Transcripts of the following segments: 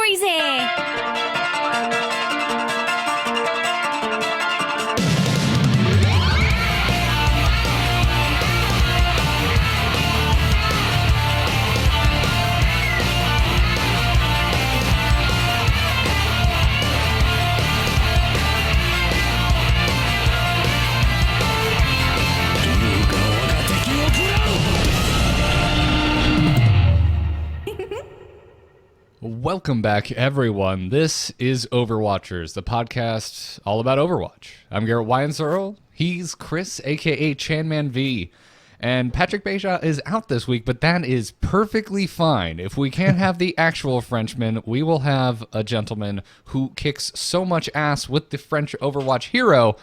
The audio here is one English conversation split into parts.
crazy! Welcome back, everyone. This is Overwatchers, the podcast all about Overwatch. I'm Garrett Weinzierl. He's Chris, a.k.a. ChanmanV. And Patrick Beja is out this week, but that is perfectly fine. If we can't have the actual Frenchman, we will have a gentleman who kicks so much ass with the French Overwatch hero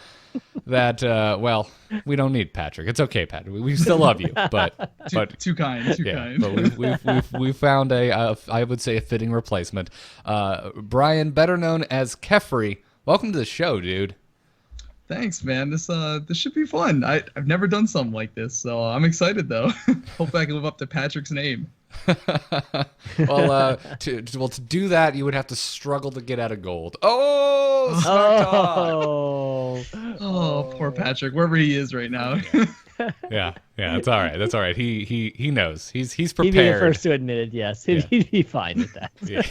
that, well, we don't need Patrick. It's okay, Patrick. We still love you, but too kind. But we found I would say a fitting replacement. Brian, better known as Kephrii. Welcome to the show, dude. Thanks, man. This should be fun. I've never done something like this, so I'm excited though. Hope I can live up to Patrick's name. Well, to do that, you would have to struggle to get out of gold. Oh, poor Patrick, wherever he is right now. yeah, it's all right. That's all right. He knows. He's prepared. He'd be the first to admit it. Yes, he'd be fine with that. Yeah.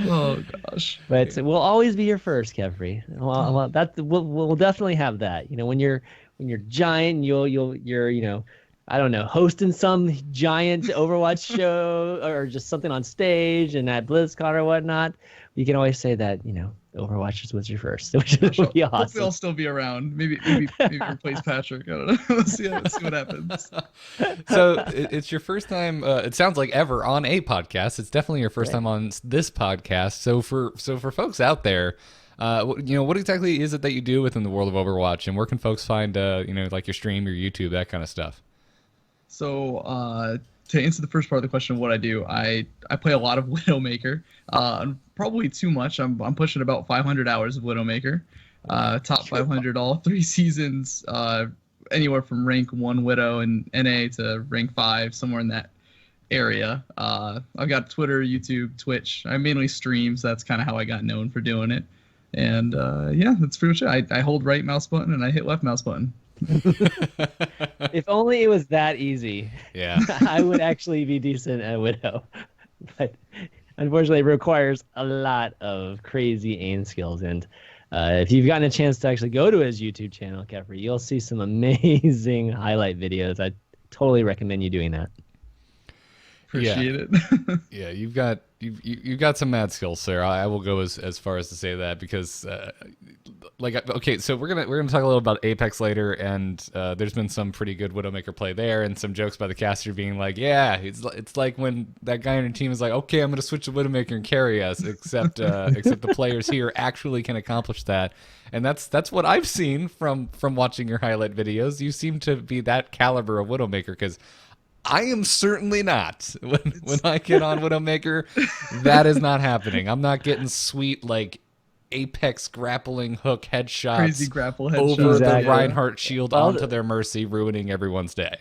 Oh gosh. But we'll always be your first, Kephrii. Well, that we'll definitely have that. You know, when you're giant, you're I don't know, hosting some giant Overwatch show or just something on stage and at BlizzCon or whatnot. You can always say that, Overwatchers was your first, which would be awesome. Hopefully I'll still be around. Maybe replace Patrick. I don't know. Let's see what happens. So it's your first time, it sounds like, ever on a podcast. It's definitely your first time on this podcast. So for folks out there, what exactly is it that you do within the world of Overwatch, and where can folks find, like your stream, your YouTube, that kind of stuff? So to answer the first part of the question of what I do, I play a lot of Widowmaker. Probably too much. I'm pushing about 500 hours of Widowmaker. Top 500 all 3 seasons. Anywhere from rank 1 Widow in NA to rank 5, somewhere in that area. I've got Twitter, YouTube, Twitch. I mainly stream, so that's kind of how I got known for doing it. And that's pretty much it. I hold right mouse button and I hit left mouse button. If only it was that easy. Yeah. I would actually be decent at Widow. But unfortunately, it requires a lot of crazy aim skills. And if you've gotten a chance to actually go to his YouTube channel, Kephrii, you'll see some amazing highlight videos. I totally recommend you doing that. Appreciate it. Yeah, you've got some mad skills, sir. I will go as far as to say that because, okay, so we're gonna talk a little about Apex later, and there's been some pretty good Widowmaker play there, and some jokes by the caster being like, yeah, it's like when that guy on your team is like, okay, I'm gonna switch to Widowmaker and carry us, except the players here actually can accomplish that, and that's what I've seen from watching your highlight videos. You seem to be that caliber of Widowmaker, because I am certainly not. When I get on Widowmaker, that is not happening. I'm not getting sweet, like, Apex grappling hook headshots, crazy grapple headshots over the Reinhardt shield onto their Mercy, ruining everyone's day.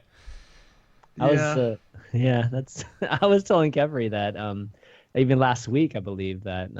I was telling Kephrii that even last week, I believe that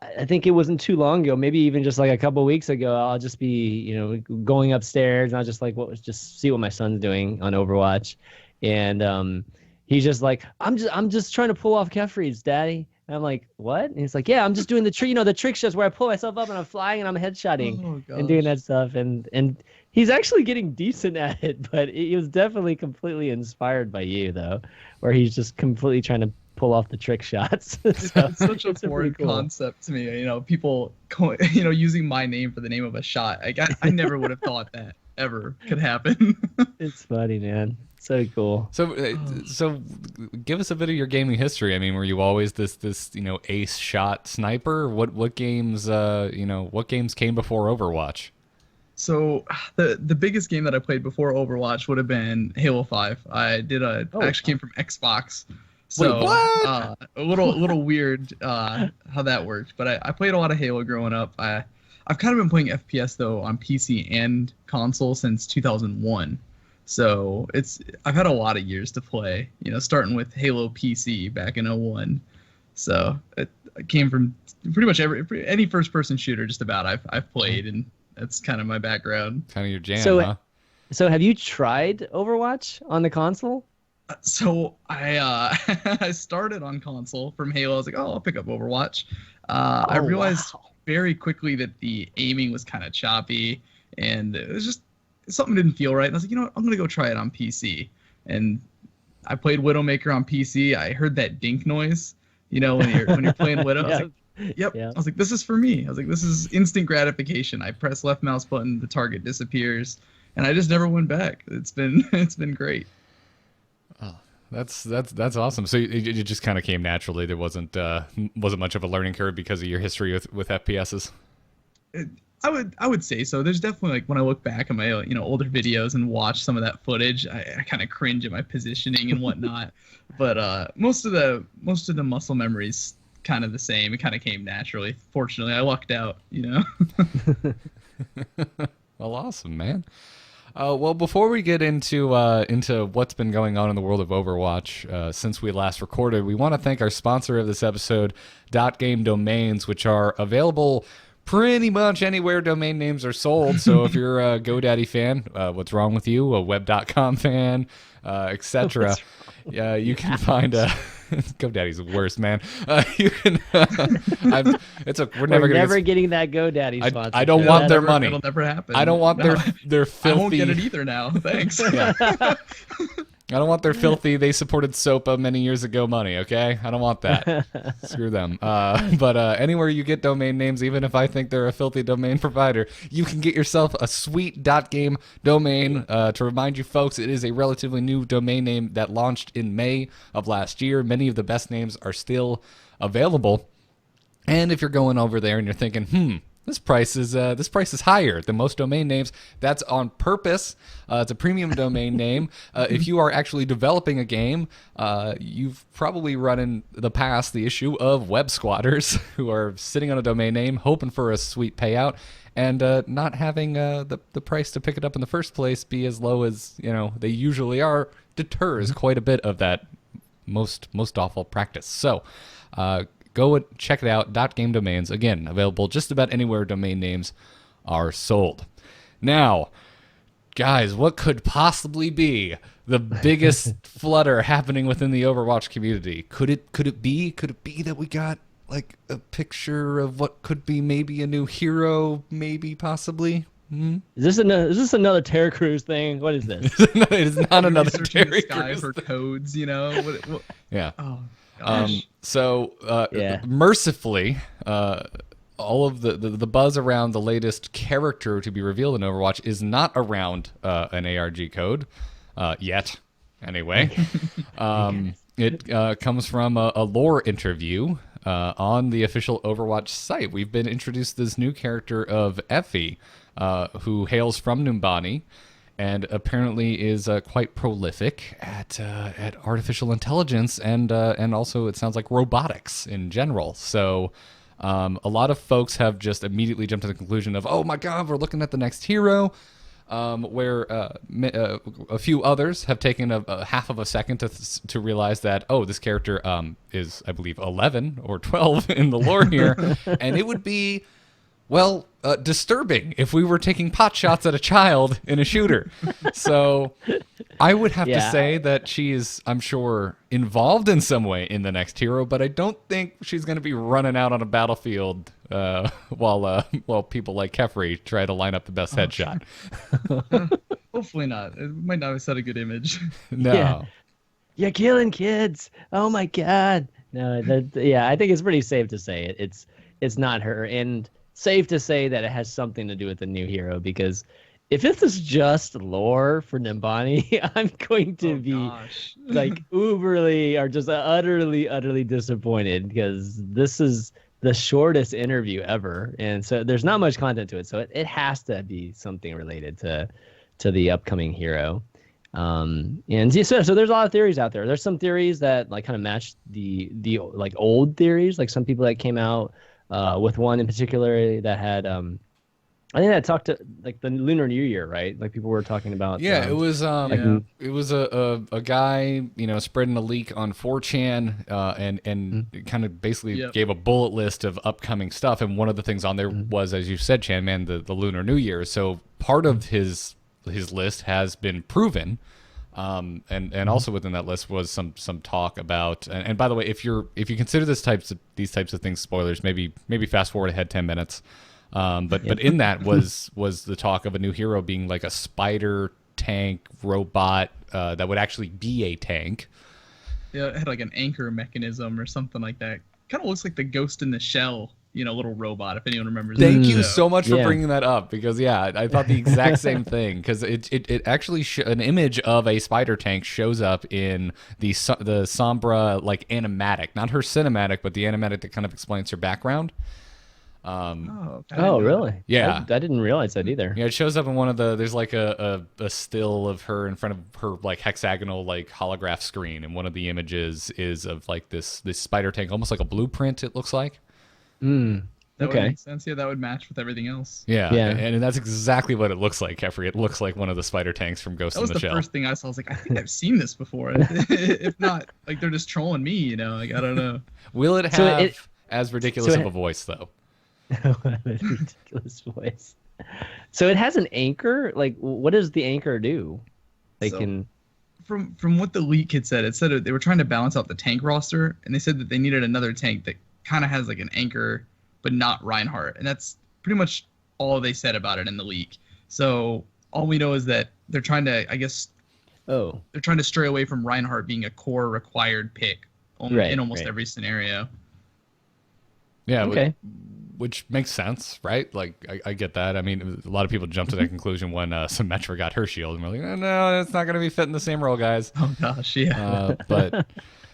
I think it wasn't too long ago, maybe even just like a couple of weeks ago, I'll just be, going upstairs and I'll just just see what my son's doing on Overwatch. And he's just like, I'm just trying to pull off Kephrii's, Daddy. And I'm like, what? And he's like, yeah, I'm just doing the trick shots where I pull myself up and I'm flying and I'm headshotting and doing that stuff. And he's actually getting decent at it, but he was definitely completely inspired by you, though, where he's just completely trying to pull off the trick shots. It's such a foreign concept to me. People using my name for the name of a shot. I never would have thought that ever could happen. It's funny, man. So cool. So give us a bit of your gaming history. I mean, were you always this ace shot sniper? What games came before Overwatch? So the biggest game that I played before Overwatch would have been Halo 5. I actually came from Xbox. So wait, what? A little weird how that worked, but I played a lot of Halo growing up. I've kind of been playing FPS though on PC and console since 2001. So I've had a lot of years to play. Starting with Halo PC back in '01. So it came from pretty much any first-person shooter just about I've played, and that's kind of my background. Kind of your jam, So, huh? so have you tried Overwatch on the console? So I I started on console from Halo. I was like, oh, I'll pick up Overwatch. I realized very quickly that the aiming was kind of choppy, and it was just something didn't feel right. And I was like, you know what, I'm gonna go try it on PC. And I played Widowmaker on PC. I heard that dink noise, when you're playing Widow. I was like, yep. I was like, this is for me. I was like, this is instant gratification. I press left mouse button, the target disappears, and I just never went back. It's been great. Oh, that's awesome. So it just kind of came naturally. There wasn't much of a learning curve because of your history with FPSs. I would say so. There's definitely, like, when I look back at my older videos and watch some of that footage, I kind of cringe at my positioning and whatnot. But most of the muscle memory's kind of the same. It kind of came naturally. Fortunately, I lucked out. Well, awesome, man. Well, before we get into what's been going on in the world of Overwatch since we last recorded, we want to thank our sponsor of this episode, .game domains, which are available pretty much anywhere domain names are sold. So if you're a GoDaddy fan, what's wrong with you? A web.com fan, etc. You can find GoDaddy's the worst, man. You can. We're never getting that GoDaddy sponsor. I don't want their money. It'll never happen. I don't want their filthy. I won't get it either now. Thanks. Yeah. I don't want their filthy, they supported SOPA many years ago money, okay? I don't want that. Screw them. But anywhere you get domain names, even if I think they're a filthy domain provider, you can get yourself a sweet .game domain. To remind you folks, it is a relatively new domain name that launched in May of last year. Many of the best names are still available. And if you're going over there and you're thinking, this price is higher than most domain names. That's on purpose. It's a premium domain name. If you are actually developing a game, you've probably run in the past the issue of web squatters who are sitting on a domain name, hoping for a sweet payout, and not having the price to pick it up in the first place be as low as they usually are. Deters quite a bit of that most awful practice. So. Go and check it out. .game domains, again, available just about anywhere domain names are sold. Now, guys, what could possibly be the biggest flutter happening within the Overwatch community? Could it be that we got like a picture of what could be maybe a new hero, maybe possibly? Is this another Terror Cruise thing? What is this? It is not another Terror Cruise for codes, What? Yeah. Oh. Mercifully, all of the buzz around the latest character to be revealed in Overwatch is not around an ARG code yet. Anyway, it comes from a lore interview on the official Overwatch site. We've been introduced to this new character of Kephrii, who hails from Numbani, and apparently is quite prolific at artificial intelligence and also it sounds like robotics in general. So a lot of folks have just immediately jumped to the conclusion of, oh my god, we're looking at the next hero, where a few others have taken a half of a second to realize that, oh, this character is, I believe, 11 or 12 in the lore here, and it would be... well, disturbing if we were taking pot shots at a child in a shooter. So I would have to say that she is, I'm sure, involved in some way in the next hero, but I don't think she's going to be running out on a battlefield while people like Kephrii try to line up the best headshot. Hopefully not. It might not have set a good image. No. Yeah. You're killing kids. Oh my god. No, I think it's pretty safe to say it's not her, and safe to say that it has something to do with the new hero, because if this is just lore for Numbani, I'm going to be like uberly or just utterly disappointed, because this is the shortest interview ever, and so there's not much content to it, so it has to be something related to the upcoming hero. And so there's a lot of theories out there. There's some theories that like kind of match the like old theories, like some people that came out with one in particular that had I think that talked to like the Lunar New Year, right? Like people were talking about. Yeah, it was Yeah. it was a guy, spreading a leak on 4chan, and it kind of basically Yep. gave a bullet list of upcoming stuff, and one of the things on there was, as you said, Chanman, the Lunar New Year. So part of his list has been proven. And also within that list was some talk about, and by the way, if you consider these types of things spoilers, maybe fast forward ahead 10 minutes. But in that was the talk of a new hero being like a spider tank robot that would actually be a tank. Yeah, it had like an anchor mechanism or something like that. Kind of looks like the Ghost in the Shell, little robot. If anyone remembers. Thank that you show. so much for Yeah. bringing that up, because I thought the exact same thing, because it actually an image of a spider tank shows up in the Sombra like animatic, not her cinematic, but the animatic that kind of explains her background. Oh, I didn't Oh, know really? that. Yeah. I didn't realize that either. Yeah, it shows up in one of there's like a still of her in front of her like hexagonal like holograph screen, and one of the images is of like this spider tank, almost like a blueprint, it looks like. Mm. That would Okay. make sense. Yeah, that would match with everything else. Yeah, Yeah. and that's exactly what it looks like, Kephrii. It looks like one of the spider tanks from Ghost That in was the the Shell. first thing I saw. I was like, I think I've seen this before. If not, like they're just trolling me, Like I don't know. Will it have So as ridiculous so of it- a voice though? Ridiculous voice. So it has an anchor. Like, what does the anchor do? They So- can. From what the leak had said, it said they were trying to balance out the tank roster, and they said that they needed another tank that kind of has like an anchor, but not Reinhardt, and that's pretty much all they said about it in the leak. So all we know is that they're trying to, I guess, Oh, they're trying to stray away from Reinhardt being a core required pick Right, in almost right. every scenario. Yeah, okay. which makes sense, right? Like I get that. I mean, a lot of people jumped to that conclusion when Symmetra got her shield, and we're like, oh, no, it's not going to be fitting the same role, guys. Oh gosh, yeah. But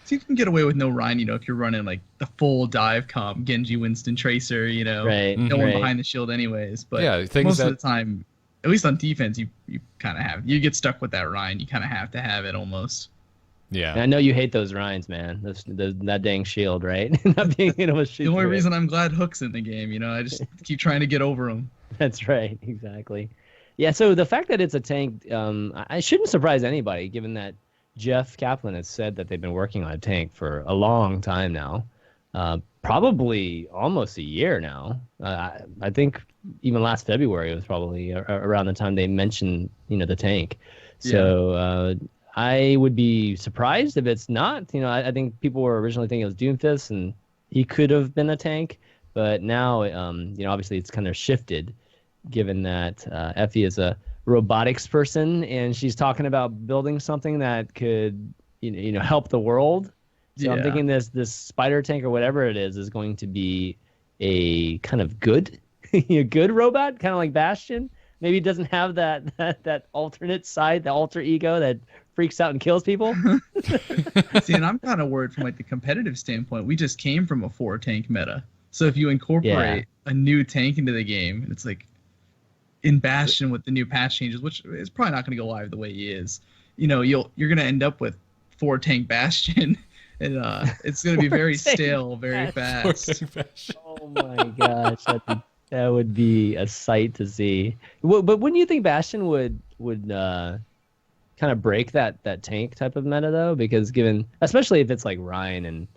So you can get away with no Rhine, if you're running like the full dive comp, Genji, Winston, Tracer, Right. no one right. behind the shield anyways. But Yeah, things most of that- the time, at least on defense, you kind of you get stuck with that Rhine. You kind of have to have it almost. yeah, And I know you hate those Rhines, man. That dang shield, right? Not being able to shoot. The only through it. reason I'm glad Hook's in the game, I just keep trying to get over him. That's right. Exactly. Yeah. So the fact that it's a tank, I shouldn't surprise anybody, given that Jeff Kaplan has said that they've been working on a tank for a long time now, probably almost a year now. I think even last February was probably around the time they mentioned, the tank. So I would be surprised if it's not. I think people were originally thinking it was Doomfist, and he could have been a tank, but now, obviously it's kind of shifted, given that Effie is a robotics person, and she's talking about building something that could, help the world. So I'm Yeah. thinking this spider tank or whatever it is going to be a kind of good, a good robot, kind of like Bastion. Maybe it doesn't have that alternate side, the alter ego that freaks out and kills people. See, and I'm kind of worried from like the competitive standpoint. We just came from a 4-tank meta, so if you incorporate a new tank into the game, and it's like in Bastion with the new patch changes, which is probably not going to go live the way he is, you're going to end up with 4-tank Bastion, and it's going to be very 4-tank kind very fast. Oh my gosh, that would be a sight to see. But wouldn't you think Bastion would kind of break that tank type of meta though? Because especially if it's like Ryan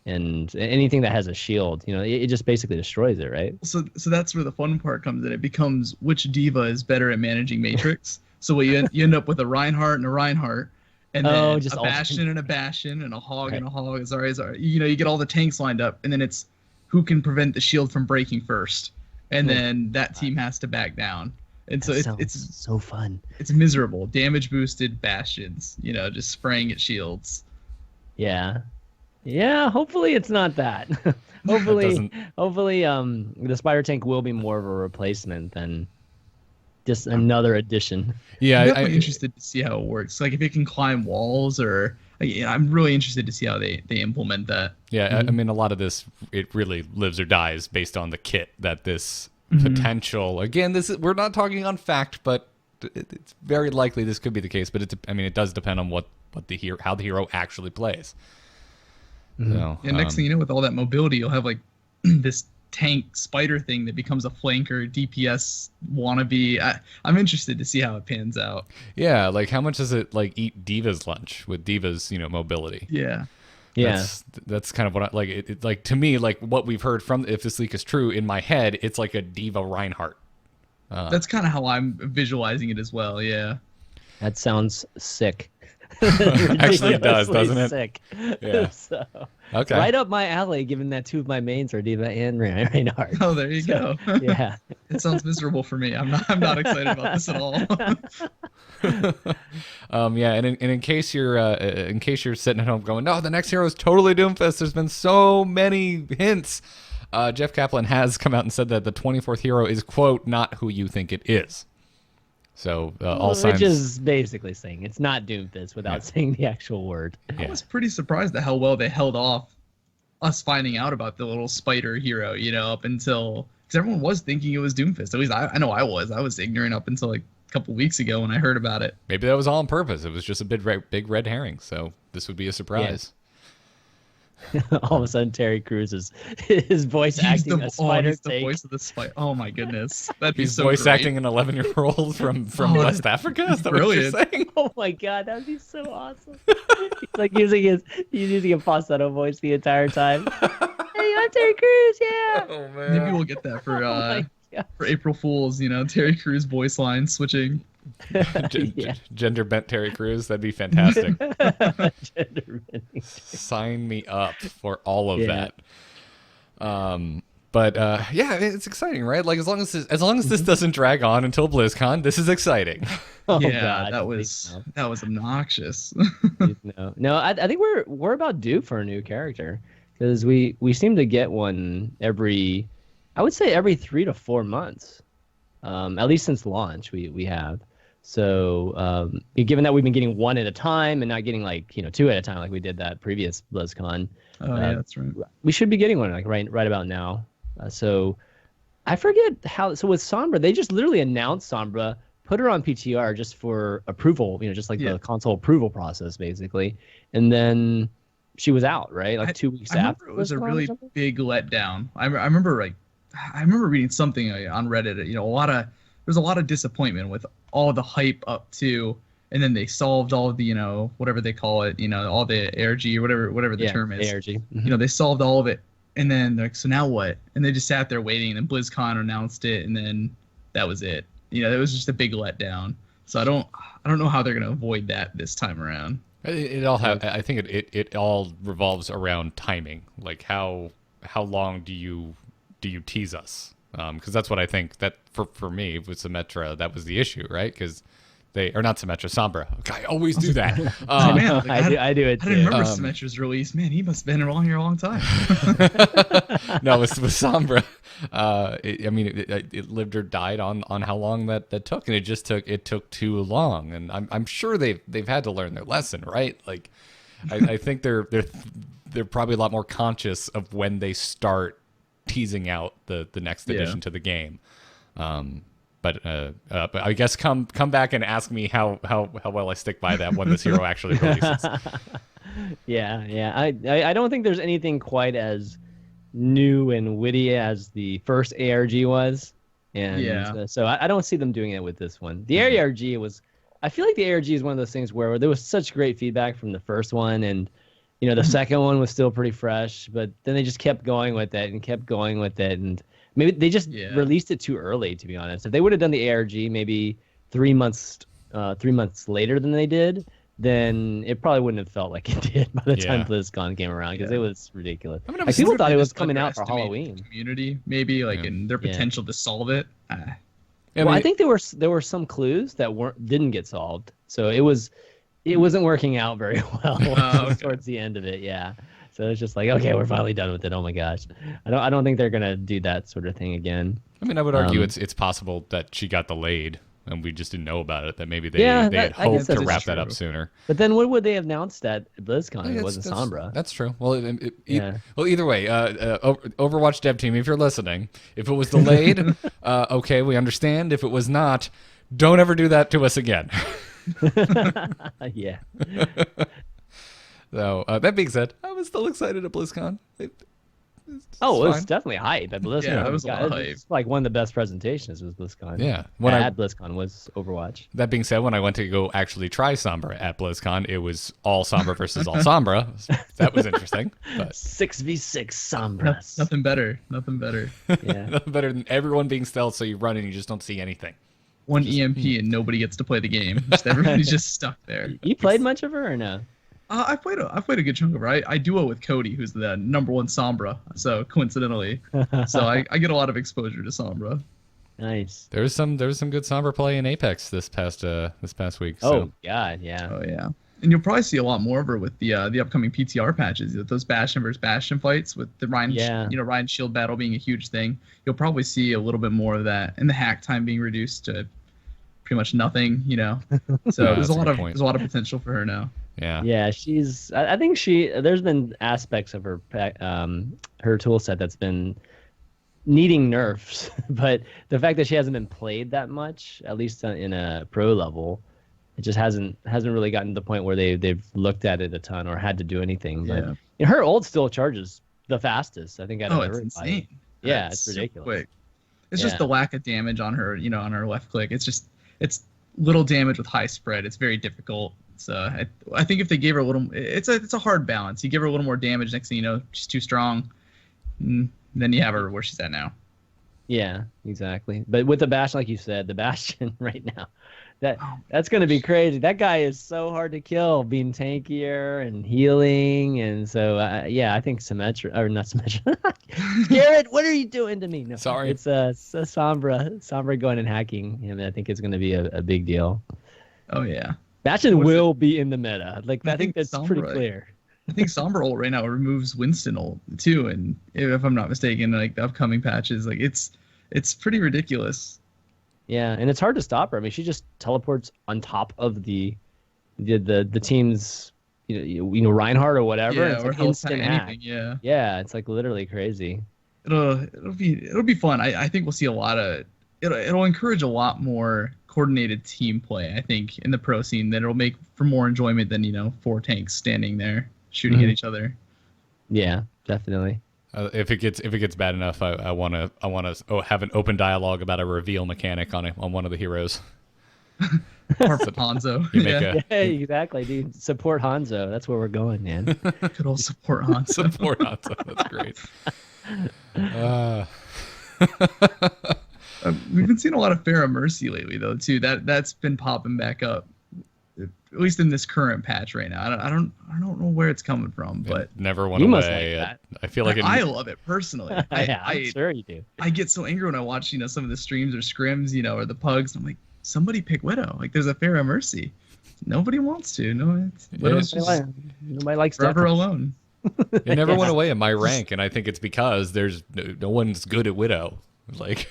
and anything that has a shield, it just basically destroys it, right? So that's where the fun part comes in. It becomes which diva is better at managing Matrix. So what you end up with a Reinhardt and a Reinhardt, and then just a Bastion and a Bastion, and a Hog and a Hog. Sorry. You get all the tanks lined up, and then it's who can prevent the shield from breaking first, and then that team has to back down. And so it's so fun. it's miserable. Damage boosted Bastions, just spraying at shields. Yeah. Yeah, hopefully it's not that. hopefully the spider tank will be more of a replacement than just another addition. yeah. I'm definitely interested to see how it works. Like if it can climb walls, or I'm really interested to see how they implement that. Yeah, I mean, a lot of this, it really lives or dies based on the kit that this Mm-hmm. potential. Again, we're not talking on fact, but it's very likely this could be the case. But it does depend on how the hero actually plays. So, And next thing you know, with all that mobility, you'll have like this tank spider thing that becomes a flanker DPS wannabe. I'm interested to see how it pans out. Yeah, like how much does it like eat Diva's lunch with Diva's, mobility? Yeah. Yeah. That's kind of what I like. It like to me, like what we've heard from, if this leak is true, in my head, it's like a Diva Reinhardt. That's kind of how I'm visualizing it as well. Yeah. That sounds sick. Actually does, doesn't it? Sick. Yeah. So, Okay. right up my alley, given that two of my mains are Diva and Reinhardt. Oh, there you go. Yeah. It sounds miserable for me. I'm not excited about this at all. Yeah, and in case you're sitting at home going, no, the next hero is totally Doomfist. There's been so many hints. Jeff Kaplan has come out and said that the 24th hero is, quote, not who you think it is. So all signs. Which is basically saying it's not Doomfist without saying the actual word. I was pretty surprised at how well they held off us finding out about the little spider hero, up until, because everyone was thinking it was Doomfist. At least I know I was ignorant up until like a couple weeks ago when I heard about it. Maybe that was all on purpose. It was just a big red herring. So this would be a surprise. All of a sudden, Terry Crews is his voice acting a spider. He's the voice of the spider. Oh my goodness, that'd be He's so voice great. acting an 11-year-old from West Africa. Is that brilliant. what you're saying? Oh my god, that'd be so awesome. He's like he's using a falsetto voice the entire time. Hey, I'm Terry Crews, yeah. Oh man. Maybe we'll get that for Oh for April Fools. Terry Crews voice line switching. Yeah. Gender bent Terry Crews. That'd be fantastic. Gender bending. Sign me up for all of Yeah. that. But yeah, it's exciting, right? Like as long as this doesn't drag on until BlizzCon, this is exciting. Oh, yeah, God, that please was obnoxious. no. I think we're about due for a new character because we seem to get one every 3 to 4 months, at least since launch we have. So given that we've been getting one at a time and not getting like two at a time like we did that previous BlizzCon, Oh yeah, that's right. we should be getting one like right about now. So I forget how. So with Sombra, they just literally announced Sombra, put her on PTR just for approval, just like the console approval process basically, and then she was out, right? Like 2 weeks I after. remember it was a really big letdown. I remember reading something on Reddit. There's a lot of disappointment with all the hype up to, and then they solved all of the whatever they call it, all the ARG or whatever the term is. ARG. Mm-hmm. They solved all of it, and then they're like, so now what? And they just sat there waiting, and then BlizzCon announced it, and then that was it. It was just a big letdown. So I don't know how they're gonna avoid that this time around. I think it all revolves around timing. Like how long do you tease us? Because that's what I think that for me with Symmetra, that was the issue, right? Because not Symmetra, Sombra. I always do that. Man, I do it I too. didn't remember Symmetra's release. Man, he must have been around here a long time. No, with Sombra, it lived or died on how long that took, and it took too long. And I'm sure they've had to learn their lesson, right? Like, I think they're probably a lot more conscious of when they start teasing out the next addition to the game. But I guess come back and ask me how well I stick by that when this hero actually releases. Yeah. I don't think there's anything quite as new and witty as the first ARG was, and so I don't see them doing it with this one. The ARG was, I feel like the ARG is one of those things where there was such great feedback from the first one, and the second one was still pretty fresh, but then they just kept going with it, and maybe they just released it too early, to be honest. If they would have done the ARG maybe 3 months later than they did, then it probably wouldn't have felt like it did by the time BlizzCon came around, because it was ridiculous. People thought it was coming out for Halloween. The community, maybe, and their potential to solve it. I think there were some clues that didn't get solved, so it wasn't working out very well towards the end of it. Yeah. So it's just like, okay, we're finally done with it. Oh my gosh, I don't think they're gonna do that sort of thing again. I would argue it's possible that she got delayed and we just didn't know about it. That maybe they had hoped to wrap that up sooner. But then what would they have announced at BlizzCon? It wasn't Sombra. That's true. Well, either way, Overwatch dev team, if you're listening, if it was delayed, okay, we understand. If it was not, don't ever do that to us again. Yeah. So that being said, I was still excited at BlizzCon. Oh, it was fine. definitely hype at BlizzCon. Yeah, it was a lot of God, it's like one of the best presentations was BlizzCon. Yeah. When At BlizzCon was Overwatch. That being said, when I went to go actually try Sombra at BlizzCon, it was all Sombra versus all Sombra. That was interesting. But 6v6 Sombras. Nothing better. Nothing better. Yeah. nothing better than everyone being stealth, so you run and you just don't see anything. One EMP and nobody gets to play the game. Just everybody's just stuck there. You played much of her or no? I played a good chunk of her. I duo with Cody, who's the number one Sombra. So coincidentally, so I get a lot of exposure to Sombra. Nice. There was some good Sombra play in Apex this past week. So. Oh God, yeah. Oh yeah, and you'll probably see a lot more of her with the upcoming PTR patches. Those Bastion versus Bastion fights with the Ryan Shield battle being a huge thing. You'll probably see a little bit more of that, and the hack time being reduced to pretty much nothing. So Yeah, there's that's a good point. a lot of potential for her now. Yeah. Yeah, I think there's been aspects of her tool set that's been needing nerfs, but the fact that she hasn't been played that much, at least in a pro level, it just hasn't really gotten to the point where they've looked at it a ton or had to do anything. But her ult still charges the fastest, I think. It's insane. Yeah, it's ridiculous. Quick. It's just the lack of damage on her, on her left click. It's little damage with high spread. It's very difficult. So I think if they gave her a little, it's a hard balance. You give her a little more damage, next thing you know, she's too strong. And then you have her where she's at now. Yeah, exactly. But with the Bastion, like you said, the Bastion right now, that's going to be crazy. That guy is so hard to kill, being tankier and healing. And so, I think Symmetra, or not Symmetra. Garrett, what are you doing to me? No, Sorry. It's Sombra going and hacking him. I think it's going to be a big deal. Oh, yeah. Bastion will be in the meta. I think that's Sombra, pretty clear. I think Sombra ult right now removes Winston ult too, and if I'm not mistaken, like the upcoming patches, like it's pretty ridiculous. Yeah, and it's hard to stop her. I mean, she just teleports on top of the team's Reinhardt or whatever. Yeah, it's or like instant hack. Anything, Yeah, it's like literally crazy. It'll be fun. I think we'll see a lot of it'll encourage a lot more coordinated team play, I think, in the pro scene, that it'll make for more enjoyment than 4 tanks standing there shooting at each other. Yeah, definitely. If it gets bad enough, I want to have an open dialogue about a reveal mechanic on one of the heroes. Or Hanzo. Yeah, exactly, dude. Support Hanzo. That's where we're going, man. Good old support Hanzo. Support Hanzo. That's great. We've been seeing a lot of Pharah Mercy lately, though, too. That's been popping back up, at least in this current patch right now. I don't know where it's coming from, but it never went you away. must like that. I feel like I love it personally. I'm sure you do. I get so angry when I watch some of the streams or scrims, or the pugs. I'm like, somebody pick Widow. Like, there's a Pharah Mercy. Nobody wants to. No, Widow's just nobody likes forever alone. It never went away in my rank, and I think it's because there's no one's good at Widow. Like,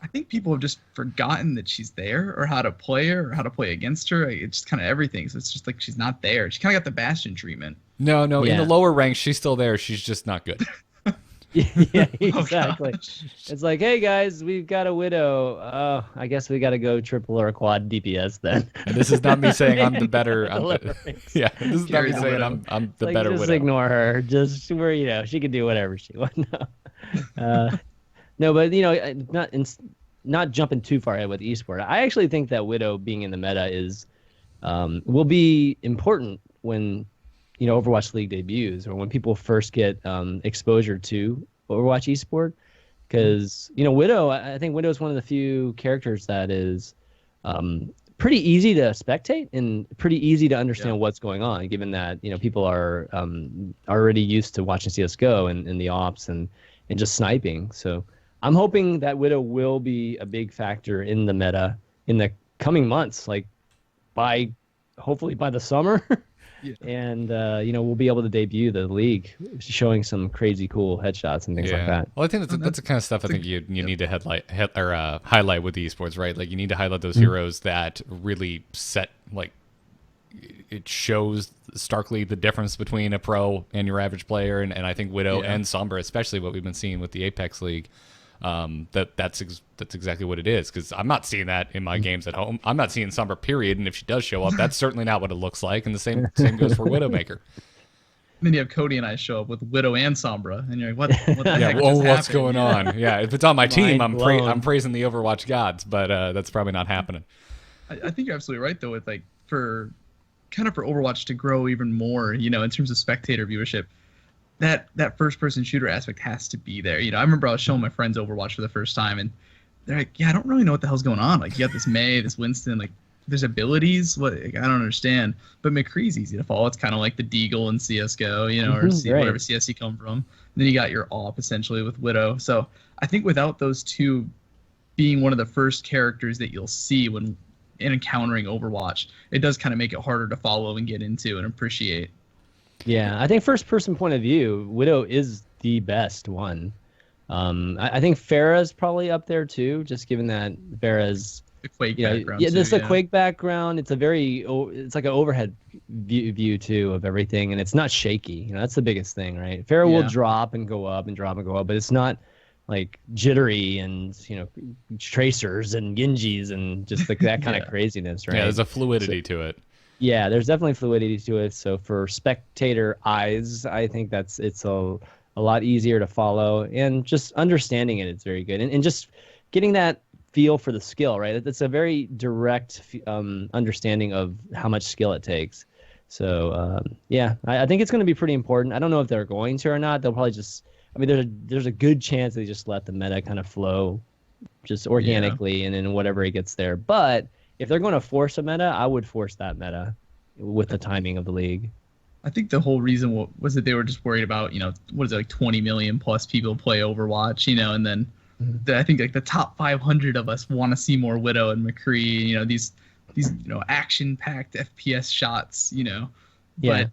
I think people have just forgotten that she's there, or how to play her, or how to play against her. It's just kind of everything. So it's just like she's not there. She kind of got the Bastion treatment. No, in the lower ranks, she's still there. She's just not good. Yeah, exactly. It's like, hey guys, we've got a Widow. Oh, I guess we got to go triple or quad DPS then. And this is not me saying I'm the better. This is not me the saying Widow. I'm the better just Widow. ignore her. Just where she can do whatever she wants. No, but not jumping too far ahead with eSport. I actually think that Widow being in the meta will be important when Overwatch League debuts, or when people first get exposure to Overwatch eSport, because Widow, I think Widow is one of the few characters that is pretty easy to spectate and pretty easy to understand what's going on, given that people are already used to watching CS:GO and the ops and just sniping. So I'm hoping that Widow will be a big factor in the meta in the coming months, like hopefully by the summer. Yeah. And we'll be able to debut the league, showing some crazy cool headshots and things like that. Well, I think that's the kind of stuff I think you need to highlight with esports, right? Like, you need to highlight those heroes that really set, like, it shows starkly the difference between a pro and your average player, and I think Widow and Sombra, especially what we've been seeing with the Apex League. That's exactly what it is, because I'm not seeing that in my games at home. I'm not seeing Sombra, period, and if she does show up, that's certainly not what it looks like, and the same goes for Widowmaker. then you have Cody and I show up with Widow and Sombra, and you're like, what the heck Whoa, just what's happened? going on? Yeah, if it's on my team, Mind I'm blown. praising the Overwatch gods, but that's probably not happening. I think you're absolutely right though. With like for Overwatch to grow even more, in terms of spectator viewership, that first person shooter aspect has to be there. I remember I was showing my friends Overwatch for the first time, and they're like, "Yeah, I don't really know what the hell's going on. Like, you got this Mei, this Winston, like, there's abilities. What? Like, I don't understand." But McCree's easy to follow. It's kind of like the Deagle in CS:GO, or right. whatever CS you come from. And then you got your AWP essentially with Widow. So I think without those two being one of the first characters that you'll see when in encountering Overwatch, it does kind of make it harder to follow and get into and appreciate. Yeah, I think first person point of view, Widow is the best one. I think Pharah's probably up there too, just given that Pharah's The Quake you know, background. yeah, too, there's a Quake background. It's it's like an overhead view too of everything, and it's not shaky. That's the biggest thing, right? Pharah will Yeah. drop and go up and drop and go up, but it's not like jittery and tracers and Genjis and just like that kind of craziness, right? Yeah, there's a fluidity to it. Yeah, there's definitely fluidity to it. So for spectator eyes, I think it's a lot easier to follow, and just understanding it's very good, and just getting that feel for the skill, right? It's a very direct understanding of how much skill it takes. So yeah, I think it's going to be pretty important. I don't know if they're going to or not. They'll probably just, there's a good chance they just let the meta kind of flow just organically, and then whatever it gets there. But if they're going to force a meta, I would force that meta with the timing of the league. I think the whole reason was that they were just worried about, what is it, like 20 million plus people play Overwatch, and then I think like the top 500 of us want to see more Widow and McCree, these action-packed FPS shots, Yeah. but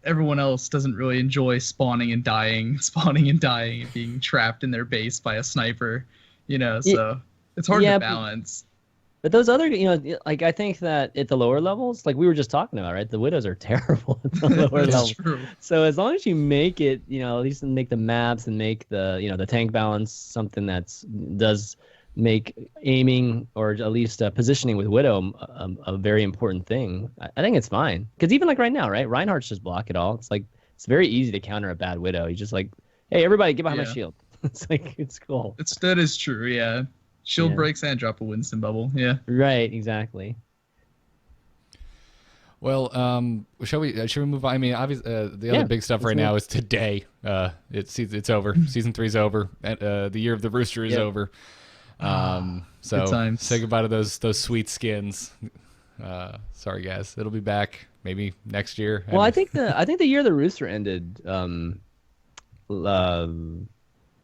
everyone else doesn't really enjoy spawning and dying, and being trapped in their base by a sniper, so it's hard to balance. But those other, like I think that at the lower levels, like we were just talking about, right? The Widows are terrible at the lower That's levels. true. So as long as you make it, at least make the maps and make the, the tank balance something does make aiming or at least positioning with Widow a very important thing. I think it's fine. Because even like right now, right? Reinhardt's just block it all. It's like, it's very easy to counter a bad Widow. He's just like, hey, everybody get behind my shield. It's like, it's cool. That is true, yeah. Shield breaks and drop a Winston bubble, yeah. Right, exactly. Well, should we move on? I mean, obviously, the other big stuff right now is today. It's over. Season 3's over. The year of the Rooster is over. So say goodbye to those sweet skins. Sorry guys, it'll be back maybe next year. Well, I think the year of the Rooster ended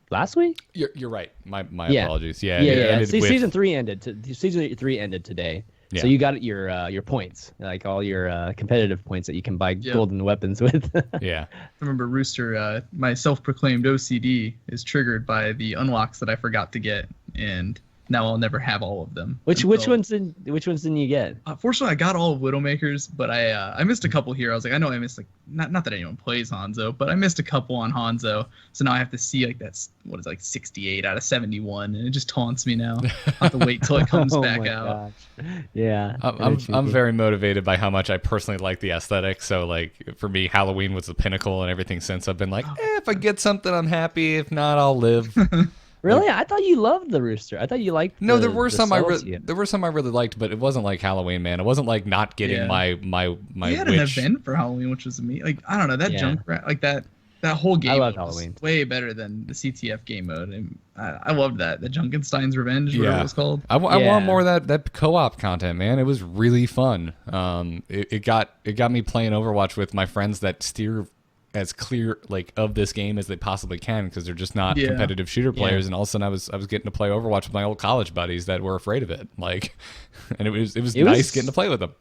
last week. You're right. My apologies. Yeah. Season 3 ended. Season 3 ended today. Yeah. So you got your points, like all your competitive points that you can buy golden weapons with. Yeah. I remember Rooster, my self-proclaimed OCD is triggered by the unlocks that I forgot to get, and now I'll never have all of them. Which ones didn't you get? Fortunately, I got all of Widowmakers, but I missed a couple here. I was like, I know I missed like not that anyone plays Hanzo, but I missed a couple on Hanzo. So now I have to see like that's 68 out of 71, and it just taunts me now. I have to wait till it comes back out. Gosh. Yeah. I'm very motivated by how much I personally like the aesthetic. So like for me, Halloween was the pinnacle, and everything since I've been like, if I get something, I'm happy. If not, I'll live. Really? I thought you loved the Rooster. I thought you liked. There were some I really liked, but it wasn't like Halloween, man. It wasn't like not getting my We had an event for Halloween, which was me. Like I don't know that Junkrat, like that whole game. I loved Halloween. Was way better than the CTF game mode, and I loved that. The Junkenstein's Revenge, whatever it was called. I want more of that co-op content, man. It was really fun. It got me playing Overwatch with my friends that steer as clear like of this game as they possibly can, because they're just not competitive shooter players, and all of a sudden I was getting to play Overwatch with my old college buddies that were afraid of it, like, and it was nice getting to play with them.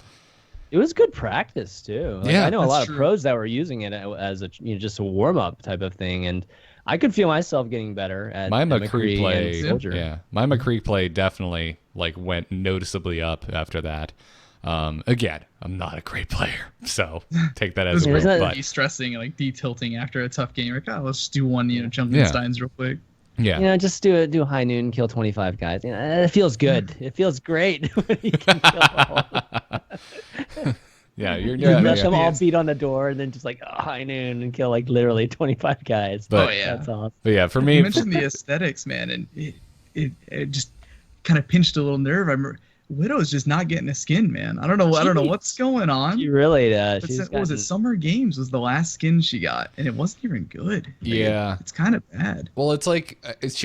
It was good practice too. Like, yeah, I know a lot of pros that were using it as a just a warm up type of thing, and I could feel myself getting better at my McCree play. Soldier. My McCree play definitely like went noticeably up after that. Again, I'm not a great player, so take that as a win. But de-stressing and like de-tilting after a tough game. You're like, let's just do one, Junkensteins real quick. Yeah. Just do a high noon, kill 25 guys. It feels good. It feels great when you can kill all. Yeah, you're You let them all Yes. beat on the door and then just like high noon and kill like literally 25 guys. But- Oh, yeah. That's awesome. But yeah, for You me, mentioned the aesthetics, man, and it just kind of pinched a little nerve. I remember Widow's just not getting a skin, man. I don't know what's going on. She really But she's what was it? gotten- Summer Games was the last skin she got, and it wasn't even good. Like, Yeah. it's kind of bad. well, it's like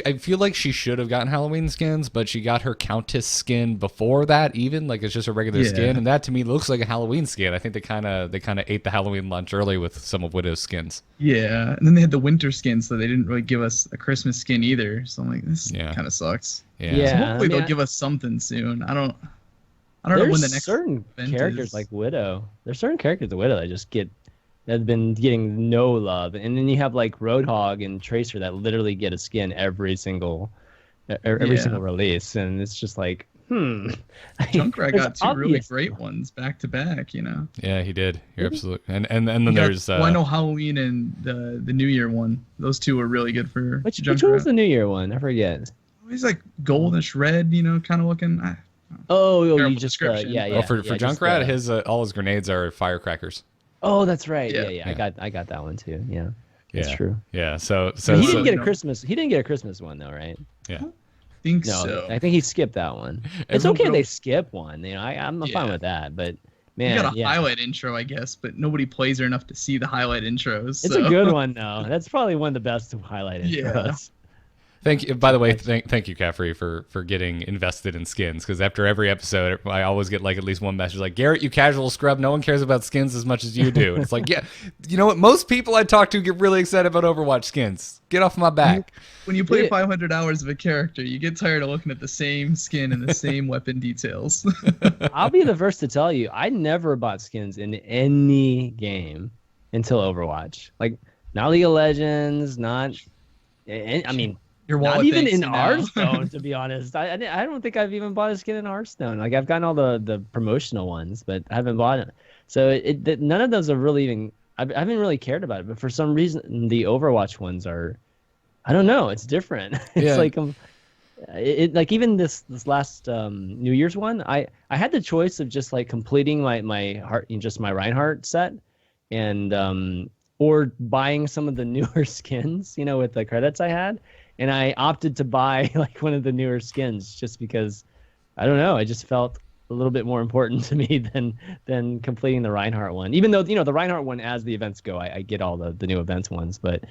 I feel like she should have gotten Halloween skins, but she got her Countess skin before that. Even like it's just a regular Yeah. skin, and that to me looks like a Halloween skin. I think they kind of ate the Halloween lunch early with some of Widow's skins. Yeah, and then they had the winter skin, so they didn't really give us a Christmas skin either. So I'm like, this Yeah. kind of sucks. Yeah. Yeah. So hopefully I mean, they'll give us something soon. I don't know There's when the next certain event characters is. like Widow. There's certain characters of Widow that have been getting no love, and then you have like Roadhog and Tracer that literally get a skin every single Yeah. single release, and it's just like Junkrat There's got two really obvious- great ones back to back. You know. Yeah, he did. You're Really? absolutely. And then You got- there's well, I know Halloween and the New Year one. Those two were really good for which Junkrat. one was the New Year one? I forget. He's like goldish red, you know, kind of looking. Oh, you Terrible just description. yeah, yeah. well, for yeah, just, Junkrat, his all his grenades are firecrackers. Oh, that's right. Yeah. Yeah. I got that one too. Yeah, Yeah, that's true. Yeah, so But he so- didn't get a No. Christmas. He didn't get a Christmas one though, right? yeah. Think No, so. I think he skipped that one. It's Everyone okay if wrote- they skip one. You know, I'm fine Yeah. with that. But You man, got a yeah. highlight intro, I guess, but nobody plays her enough to see the highlight intros. It's so. a good one though. That's probably one of the best to highlight Yeah. intros. Thank you. By the way, thank you, Kephrii, for getting invested in skins. Because after every episode, I always get like at least one message like, "Garrett, you casual scrub. No one cares about skins as much as you do." And it's like, yeah, you know what? Most people I talk to get really excited about Overwatch skins. Get off my back. When you play Yeah. 500 hours of a character, you get tired of looking at the same skin and the same weapon details. I'll be the first to tell you, I never bought skins in any game until Overwatch. Like not League of Legends, not. I mean, Your not wallet even thanks in you now. Hearthstone, to be honest. I don't think I've even bought a skin in Hearthstone. Like I've gotten all the promotional ones, but I haven't bought it. So none of those are really even. I haven't really cared about it, but for some reason the Overwatch ones are. I don't know. It's different. It's Yeah. like like even this last New Year's one, I had the choice of just like completing my heart, just my Reinhardt set, and or buying some of the newer skins, you know, with the credits I had, and I opted to buy like one of the newer skins just because I don't know, it just felt a little bit more important to me than completing the Reinhardt one. Even though, you know, the Reinhardt one, as the events go, I get all the new events ones, but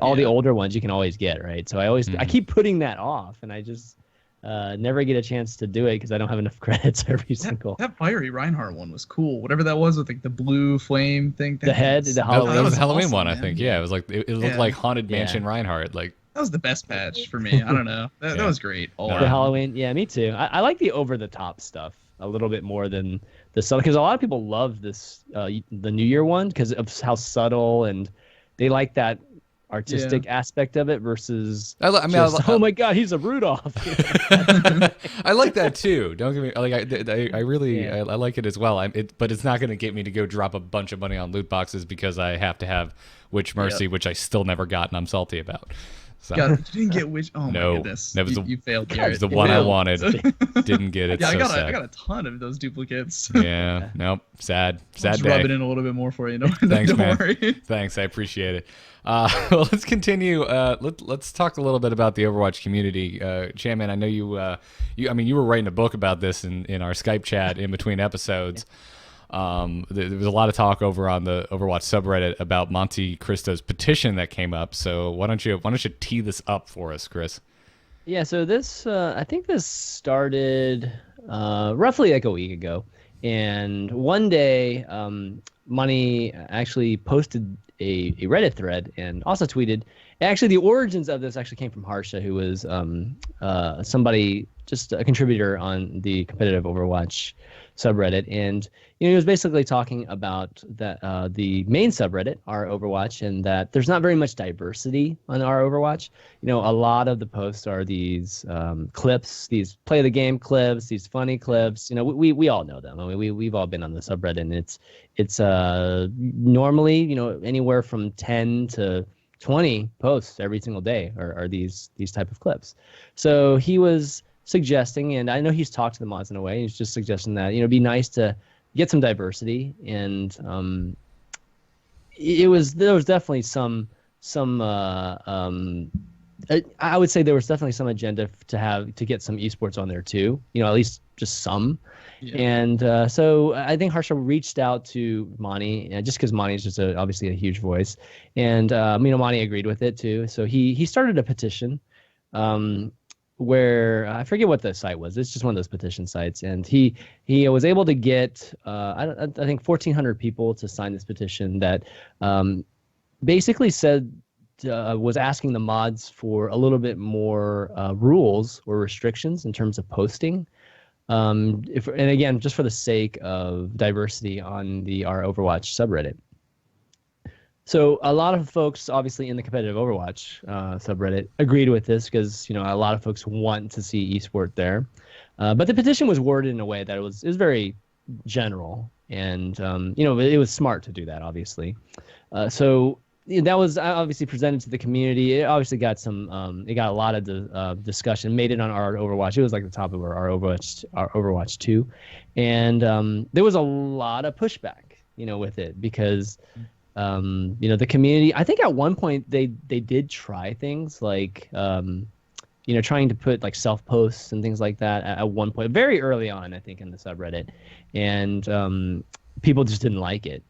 all the Yeah. older ones you can always get, right? So I keep putting that off, and I just never get a chance to do it because I don't have enough credits every single. That fiery Reinhardt one was cool. Whatever that was with like the blue flame thing. The head, was- the That, Halloween. that was the was Halloween awesome, one, I man. think. Yeah, it was like it looked Yeah. like Haunted Yeah. Mansion Reinhardt. Like, That was the best patch for me. I don't know. That Yeah. was great. All No. The around. Halloween, yeah, me too. I like the over-the-top stuff a little bit more than the subtle, because a lot of people love this the New Year one because of how subtle, and they like that artistic aspect of it versus I mean, just, oh my god, he's a Rudolph. I like that too. Don't get me like I really Yeah. I like it as well. But it's not going to get me to go drop a bunch of money on loot boxes because I have to have Witch Mercy, which I still never got and I'm salty about. So God, you didn't get which? Oh No, my goodness! that was you, the- you failed. it was Garrett. the You one I failed. wanted. Didn't get it. Yeah, So I sad. got a ton of those duplicates. Yeah, nope. Sad Just day. rub it in a little bit more for you. No, Thanks, don't man. worry. Thanks, I appreciate it. Well, let's continue. Let's talk a little bit about the Overwatch community. Chanman, I know you. I mean, you were writing a book about this in our Skype chat in between episodes. There was a lot of talk over on the Overwatch subreddit about Monte Cristo's petition that came up. So why don't you tee this up for us, Chris? Yeah, so this I think this started roughly like a week ago, and one day Money actually posted a Reddit thread and also tweeted. Actually, the origins of this actually came from Harsha, who was somebody, just a contributor on the competitive Overwatch subreddit, and he was basically talking about that the main subreddit, our Overwatch, and that there's not very much diversity on our Overwatch. A lot of the posts are these clips, these play the game clips, these funny clips. We all know them. I mean, we've all been on the subreddit, and it's normally anywhere from 10 to 20 posts every single day are these type of clips. So he was suggesting, and I know he's talked to the mods in a way, he's just suggesting that it'd be nice to get some diversity, and there was definitely some I would say there was definitely some agenda to get some esports on there too. At least just some. Yeah. And so I think Harsha reached out to Monty, just because Monty is just obviously a huge voice, and Monty agreed with it too. So he started a petition, where I forget what the site was. It's just one of those petition sites, and he was able to get I think 1,400 people to sign this petition that basically said. Was asking the mods for a little bit more rules or restrictions in terms of posting. And again, just for the sake of diversity on our Overwatch subreddit. So a lot of folks, obviously in the competitive Overwatch subreddit, agreed with this because a lot of folks want to see esport there. But the petition was worded in a way that it was very general, and it was smart to do that, obviously. So that was obviously presented to the community. It obviously got it got a lot of discussion, made it on our Overwatch. It was like the top of our Overwatch 2. And there was a lot of pushback, with it because, the community, I think at one point they did try things like, trying to put like self-posts and things like that at one point, very early on, I think, in the subreddit. And people just didn't like it,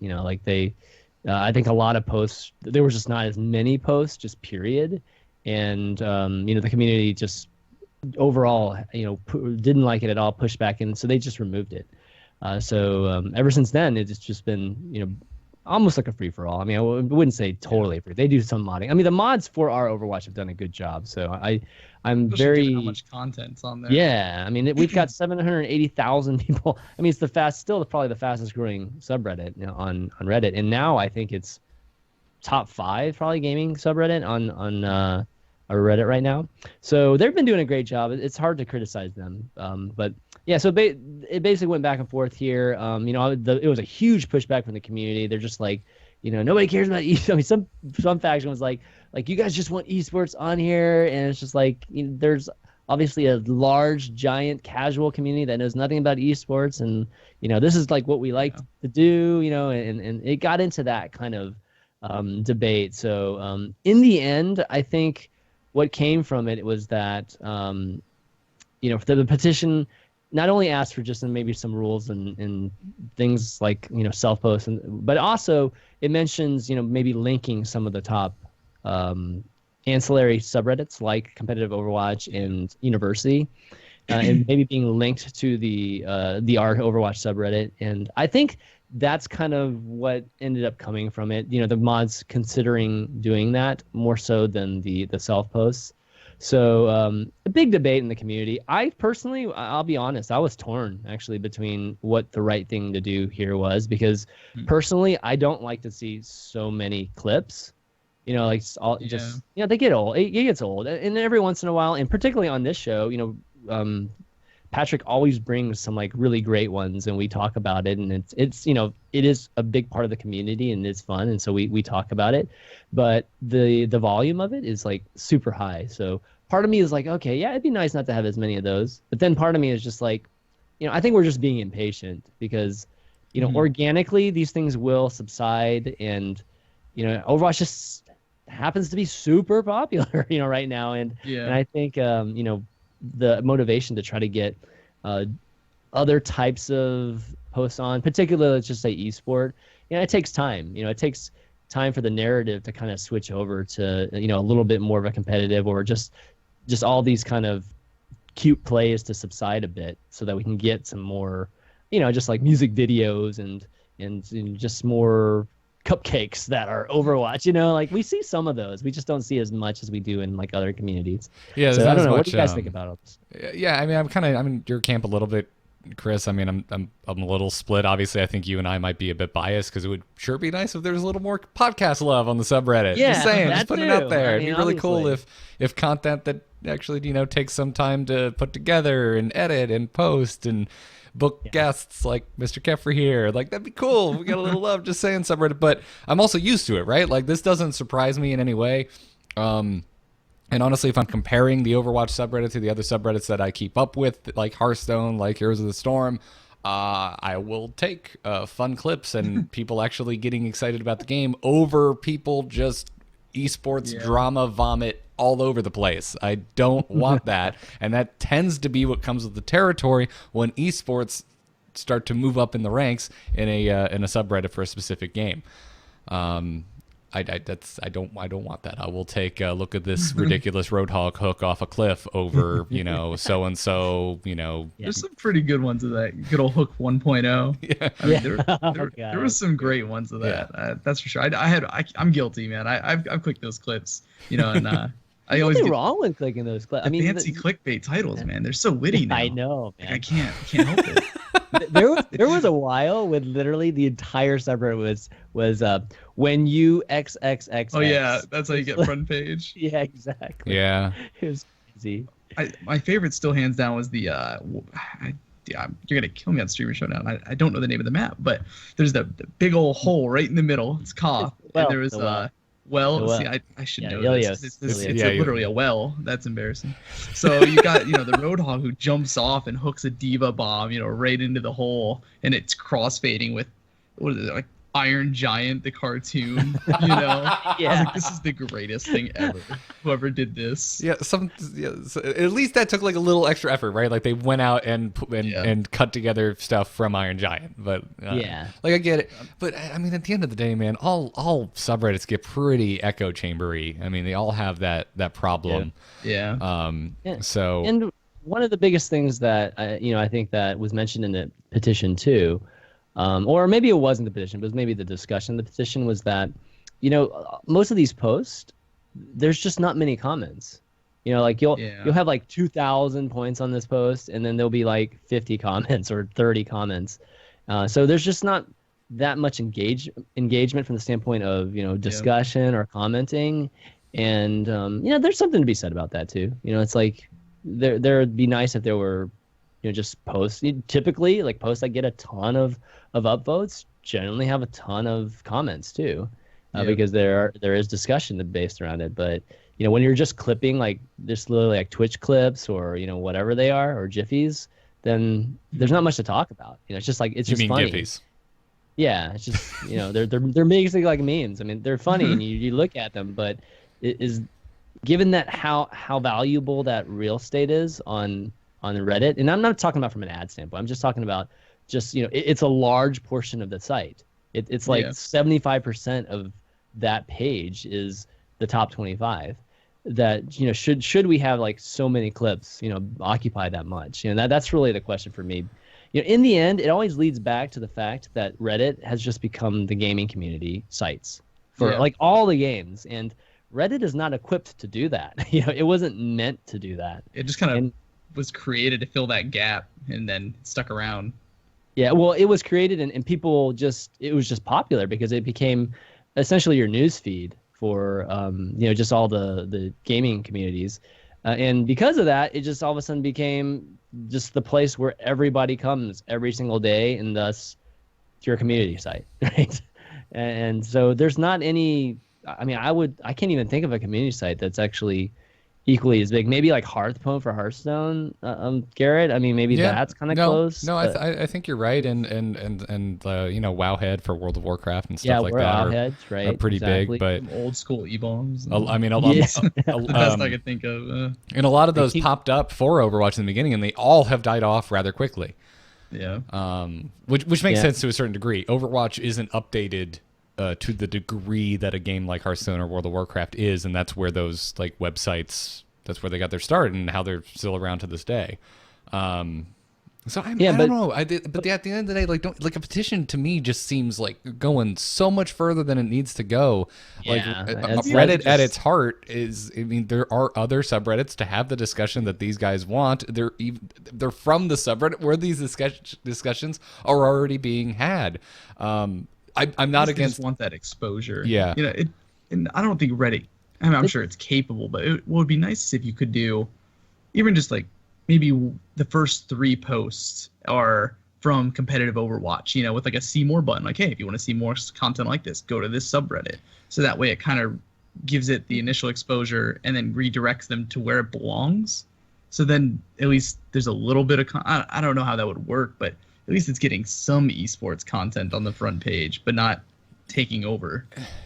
I think a lot of posts, there was just not as many posts, just period. And, the community just overall, didn't like it at all, pushed back. And so they just removed it. So ever since then, it's just been, almost like a free for all. I mean, I wouldn't say totally free. They do some modding. I mean, the mods for our Overwatch have done a good job. So I'm especially very given how much content's on there. Yeah, I mean, we've got 780,000 people. I mean, it's probably the fastest growing subreddit on Reddit, and now I think it's top 5 probably gaming subreddit on our Reddit right now. So they've been doing a great job. It's hard to criticize them, but yeah. So it basically went back and forth here. It was a huge pushback from the community. They're just like, nobody cares about esports. I mean, some faction was like you guys just want esports on here, and it's just like there's obviously a large, giant, casual community that knows nothing about esports, and this is like what we like to do, and it got into that kind of debate. So in the end, I think what came from it was that the petition not only asked for just maybe some rules and things like self-posts, but also it mentions maybe linking some of the top ancillary subreddits like competitive Overwatch and University, and maybe being linked to the art Overwatch subreddit. And I think that's kind of what ended up coming from it. The mods considering doing that more so than the self-posts. So a big debate in the community. I personally, I'll be honest, I was torn actually between what the right thing to do here was, because personally, I don't like to see so many clips. They get old. It gets old, and every once in a while, and particularly on this show, Patrick always brings some like really great ones, and we talk about it, and it's it is a big part of the community, and it's fun, and so we talk about it, but the volume of it is like super high. So part of me is like, okay, yeah, it'd be nice not to have as many of those, but then part of me is just like, I think we're just being impatient because organically these things will subside, and Overwatch just happens to be super popular right now, and I think the motivation to try to get other types of posts on, particularly let's just say esport, it takes time. It takes time for the narrative to kind of switch over to a little bit more of a competitive, or just all these kind of cute plays to subside a bit, so that we can get some more just like music videos and just more cupcakes that are Overwatch, like we see some of those, we just don't see as much as we do in like other communities. Yeah, so I don't know. What do you guys think about all this? Yeah, I mean, I'm in your camp a little bit, Chris. I mean, I'm a little split. Obviously, I think you and I might be a bit biased because it would sure be nice if there was a little more podcast love on the subreddit. Yeah, just saying, just putting it out there. It'd be really cool if content that actually takes some time to put together and edit and post and book guests like Mr. Kephrii here. Like, that'd be cool. We got a little love, just saying, subreddit. But I'm also used to it, right? Like, this doesn't surprise me in any way. And honestly, if I'm comparing the Overwatch subreddit to the other subreddits that I keep up with, like Hearthstone, like Heroes of the Storm, I will take fun clips and people actually getting excited about the game over people just esports drama vomit all over the place. I don't want that, and that tends to be what comes with the territory when esports start to move up in the ranks in a subreddit for a specific game. I don't want that. I will take a look at this ridiculous Roadhog hook off a cliff over, so and so, There's some pretty good ones of that. Good old hook 1.0. Yeah. I mean, there was some great ones of that. That's for sure. I'm guilty, man. I've clicked those clips, and I always Nothing get wrong with clicking those clips. I mean, fancy clickbait titles, man. They're so witty now. I know, man. Like, I can't help it. There was a while with literally the entire subreddit was when you XXX. Oh yeah, that's how you get front page. Yeah, exactly. Yeah. It was crazy. My favorite still hands down was the you're gonna kill me on Streamer Showdown. I don't know the name of the map, but there's the big old hole right in the middle. It's Koth, and there was see, I should know Ilios. this. It's literally a well. That's embarrassing. So you got the Roadhog who jumps off and hooks a diva bomb right into the hole, and it's crossfading with what is it, like Iron Giant the cartoon. I was like, this is the greatest thing ever. Whoever did this. Yeah, so at least that took like a little extra effort, right? Like they went out and cut together stuff from Iron Giant. But like I get it. But I mean, at the end of the day, man, all subreddits get pretty echo chambery. I mean, they all have that problem. Yeah. So and one of the biggest things that I think that was mentioned in the petition too. Or maybe it wasn't the petition, but it was maybe the discussion. The petition was that, most of these posts, there's just not many comments. Like you'll have like 2,000 points on this post, and then there'll be like 50 comments or 30 comments. So there's just not that much engagement from the standpoint of discussion or commenting, and there's something to be said about that too. It's like there'd be nice if there were just posts. Typically, like posts that get a ton of upvotes generally have a ton of comments too, because there is discussion based around it. But when you're just clipping like just literally like Twitch clips or whatever they are or Jiffies, then there's not much to talk about. It's just like it's you just mean funny. Giphies? Yeah, it's just they're basically like memes. I mean, they're funny and you look at them, but it is given that how valuable that real estate is on Reddit, and I'm not talking about from an ad standpoint. I'm just talking about it's a large portion of the site. It's like 75% of that page is the top 25. That should we have like so many clips occupy that much? That's really the question for me. In the end, it always leads back to the fact that Reddit has just become the gaming community sites for like all the games, and Reddit is not equipped to do that. It wasn't meant to do that. It just kind of was created to fill that gap and then stuck around. Yeah, well, it was created and people it was just popular because it became essentially your news feed for just all the gaming communities. And because of that, it just all of a sudden became just the place where everybody comes every single day, and thus it's your community site, right? And so there's not any, I mean, I can't even think of a community site that's actually equally as big. Maybe like Hearthstone for Hearthstone, Garrett. I mean, maybe that's kind of close. No, I think you're right, and Wowhead for World of Warcraft and stuff like that are pretty big. But some old school e-bombs. I mean, the best I could think of. And a lot of those popped up for Overwatch in the beginning, and they all have died off rather quickly. Yeah. Which makes sense to a certain degree. Overwatch isn't updated to the degree that a game like Hearthstone or World of Warcraft is, and that's where those like websites, that's where they got their start, and how they're still around to this day. So I don't know. But at the end of the day, like a petition to me just seems like going so much further than it needs to go. Like Reddit at its heart is, I mean, there are other subreddits to have the discussion that these guys want. They're from the subreddit where these discussions are already being had. I'm not against. Just want that exposure. Yeah. And I don't think Reddit. I mean, I'm sure it's capable, but what would be nice if you could do, even just like maybe the first 3 posts are from competitive Overwatch. With like a see more button. Like, hey, if you want to see more content like this, go to this subreddit. So that way, it kind of gives it the initial exposure and then redirects them to where it belongs. So then at least there's a little bit of. I don't know how that would work, but at least it's getting some esports content on the front page, but not taking over.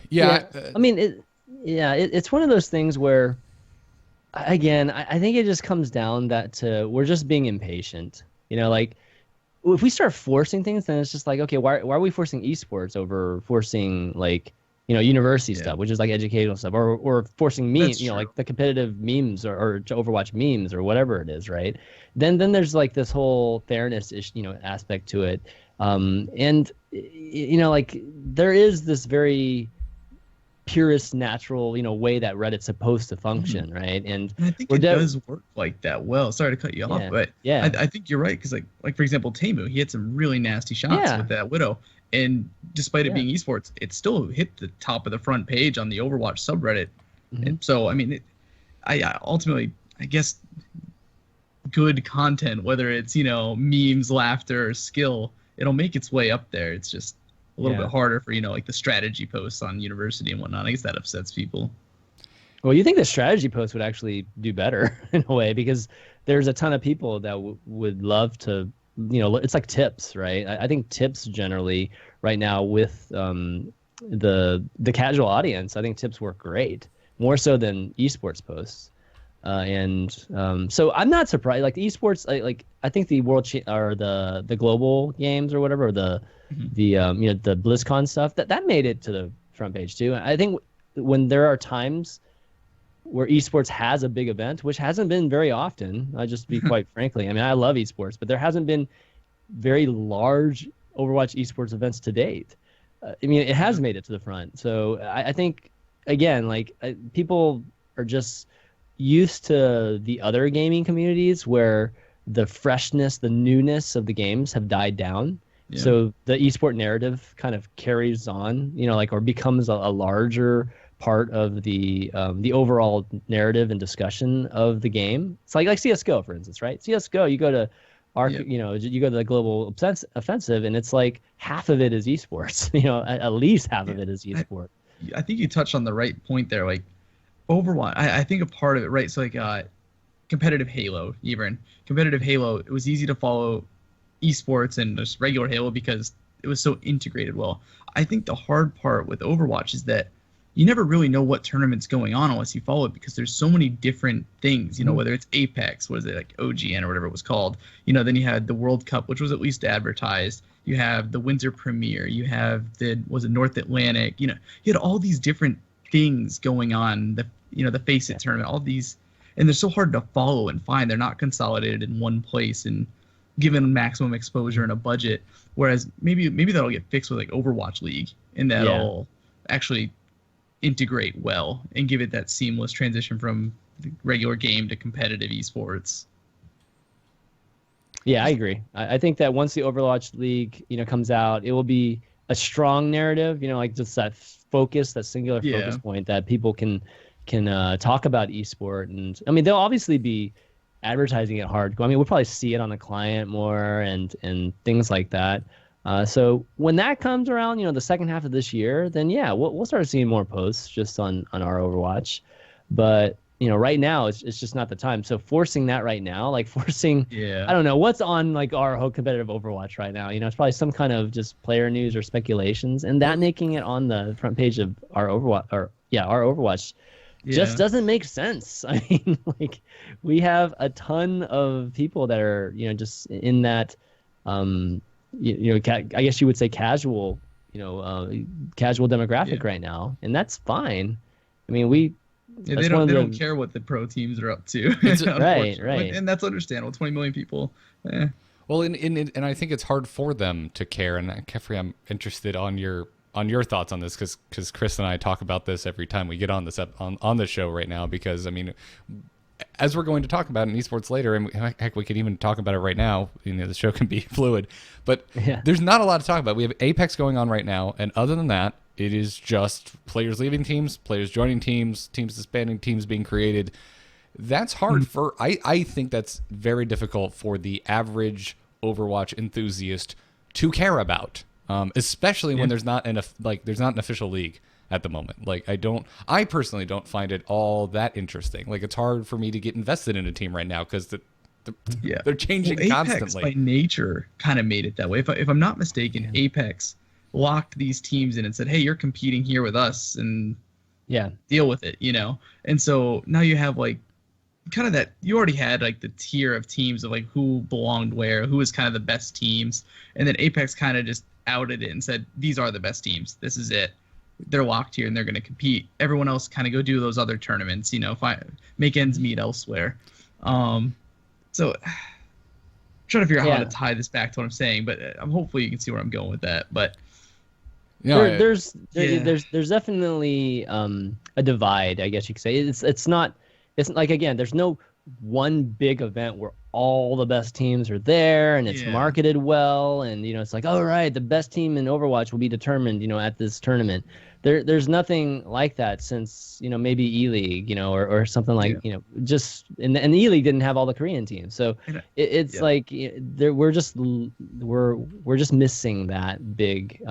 Yeah. I mean, it's one of those things where, again, I think it just comes down that to we're just being impatient. You know, like if we start forcing things, then it's just like, okay, why are we forcing esports over forcing like, you know, university stuff, which is like educational stuff, or forcing memes, you know, like the competitive memes or Overwatch memes or whatever it is, right? Then there's like this whole fairness issue, you know, aspect to it, and you know, like there is this very purest, natural, you know, way that Reddit's supposed to function, right? And I think it does work like that well. Sorry to cut you off, but I think you're right because like for example, Temu, he had some really nasty shots with that Widow. And despite it being esports, it still hit the top of the front page on the Overwatch subreddit. And so, I mean, I ultimately, I guess, good content, whether it's, you know, memes, laughter, or skill, it'll make its way up there. It's just a little bit harder for, you know, like the strategy posts on university and whatnot. I guess that upsets people. Well, you think the strategy post would actually do better in a way because there's a ton of people that would love to, you know, it's like tips, right? I think tips generally right now with the casual audience, I think tips work great, more so than esports posts. So I'm not surprised. Like the esports, like I think the or the global games or whatever, or the you know, the BlizzCon stuff that made it to the front page too. I think when there are times where esports has a big event, which hasn't been very often. I just be quite frankly, I mean, I love esports, but there hasn't been very large Overwatch esports events to date. I mean, it has made it to the front. So I think, again, like people are just used to the other gaming communities where the freshness, the newness of the games have died down. Yeah. So the esport narrative kind of carries on, you know, like, or becomes a larger part of the overall narrative and discussion of the game. It's like CS:GO, for instance, right? CS:GO, you go to you know, you go to the global offensive, and it's like half of it is esports. You know, at least half of it is esports. I think you touched on the right point there. Like Overwatch, I think a part of it, right? So like competitive Halo, even competitive Halo, it was easy to follow esports and just regular Halo because it was so integrated well. I think the hard part with Overwatch is that you never really know what tournament's going on unless you follow it because there's so many different things, you know, whether it's Apex, what is it, like OGN or whatever it was called, you know, then you had the World Cup, which was at least advertised. You have the Winter Premiere, you have was it North Atlantic, you know, you had all these different things going on, the Face It tournament, all these, and they're so hard to follow and find. They're not consolidated in one place and given maximum exposure and a budget. Whereas maybe that'll get fixed with like Overwatch League, and that'll actually integrate well and give it that seamless transition from the regular game to competitive esports. Yeah, I agree. I think that once the Overwatch League, you know, comes out, it will be a strong narrative, you know, like just that focus, that singular focus point that people can talk about esport. And I mean, they'll obviously be advertising it hard. I mean, we'll probably see it on the client more and things like that. So when that comes around, you know, the second half of this year, then yeah, we'll start seeing more posts just on our Overwatch. But you know, right now it's just not the time. So forcing that right now, like forcing, I don't know what's on like our whole competitive Overwatch right now. You know, it's probably some kind of just player news or speculations, and that making it on the front page of our Overwatch. Just doesn't make sense. I mean, like we have a ton of people that are, you know, just in that, you know, I guess you would say casual, you know, casual demographic right now, and that's fine. I mean, they don't care what the pro teams are up to. right, and that's understandable. 20 million people. Well, and I think it's hard for them to care. And Kephrii, I'm interested on your thoughts on this because Chris and I talk about this every time we get on this on the show right now. Because I mean, as we're going to talk about in esports later, and heck, we could even talk about it right now. You know, the show can be fluid, but there's not a lot to talk about. We have Apex going on right now, and other than that, it is just players leaving teams, players joining teams, teams disbanding, teams being created. That's hard for. I think that's very difficult for the average Overwatch enthusiast to care about, especially when there's not an official league at the moment. Like I personally don't find it all that interesting. Like it's hard for me to get invested in a team right now because Yeah. They're changing Well, Apex constantly. by nature kind of made it that way. If I'm not mistaken, Apex locked these teams in and said, "Hey, you're competing here with us, and Yeah. deal with it," you know. And so now you have like kind of that. You already had like the tier of teams of like who belonged where, who was kind of the best teams, and then Apex kind of just outed it and said, "These are the best teams. This is it. They're locked here and they're going to compete. Everyone else kind of go do those other tournaments, you know, make ends meet elsewhere." So trying to figure out how to tie this back to what I'm saying, but I'm hopefully you can see where I'm going with that. But there's definitely a divide, I guess you could say. It's like, again, there's no one big event where all the best teams are there and it's marketed well, and it's like, all right, the best team in Overwatch will be determined at this tournament. There's nothing like that since maybe E-League, or something like just and the E-League didn't have all the Korean teams, so it's like we're just missing that big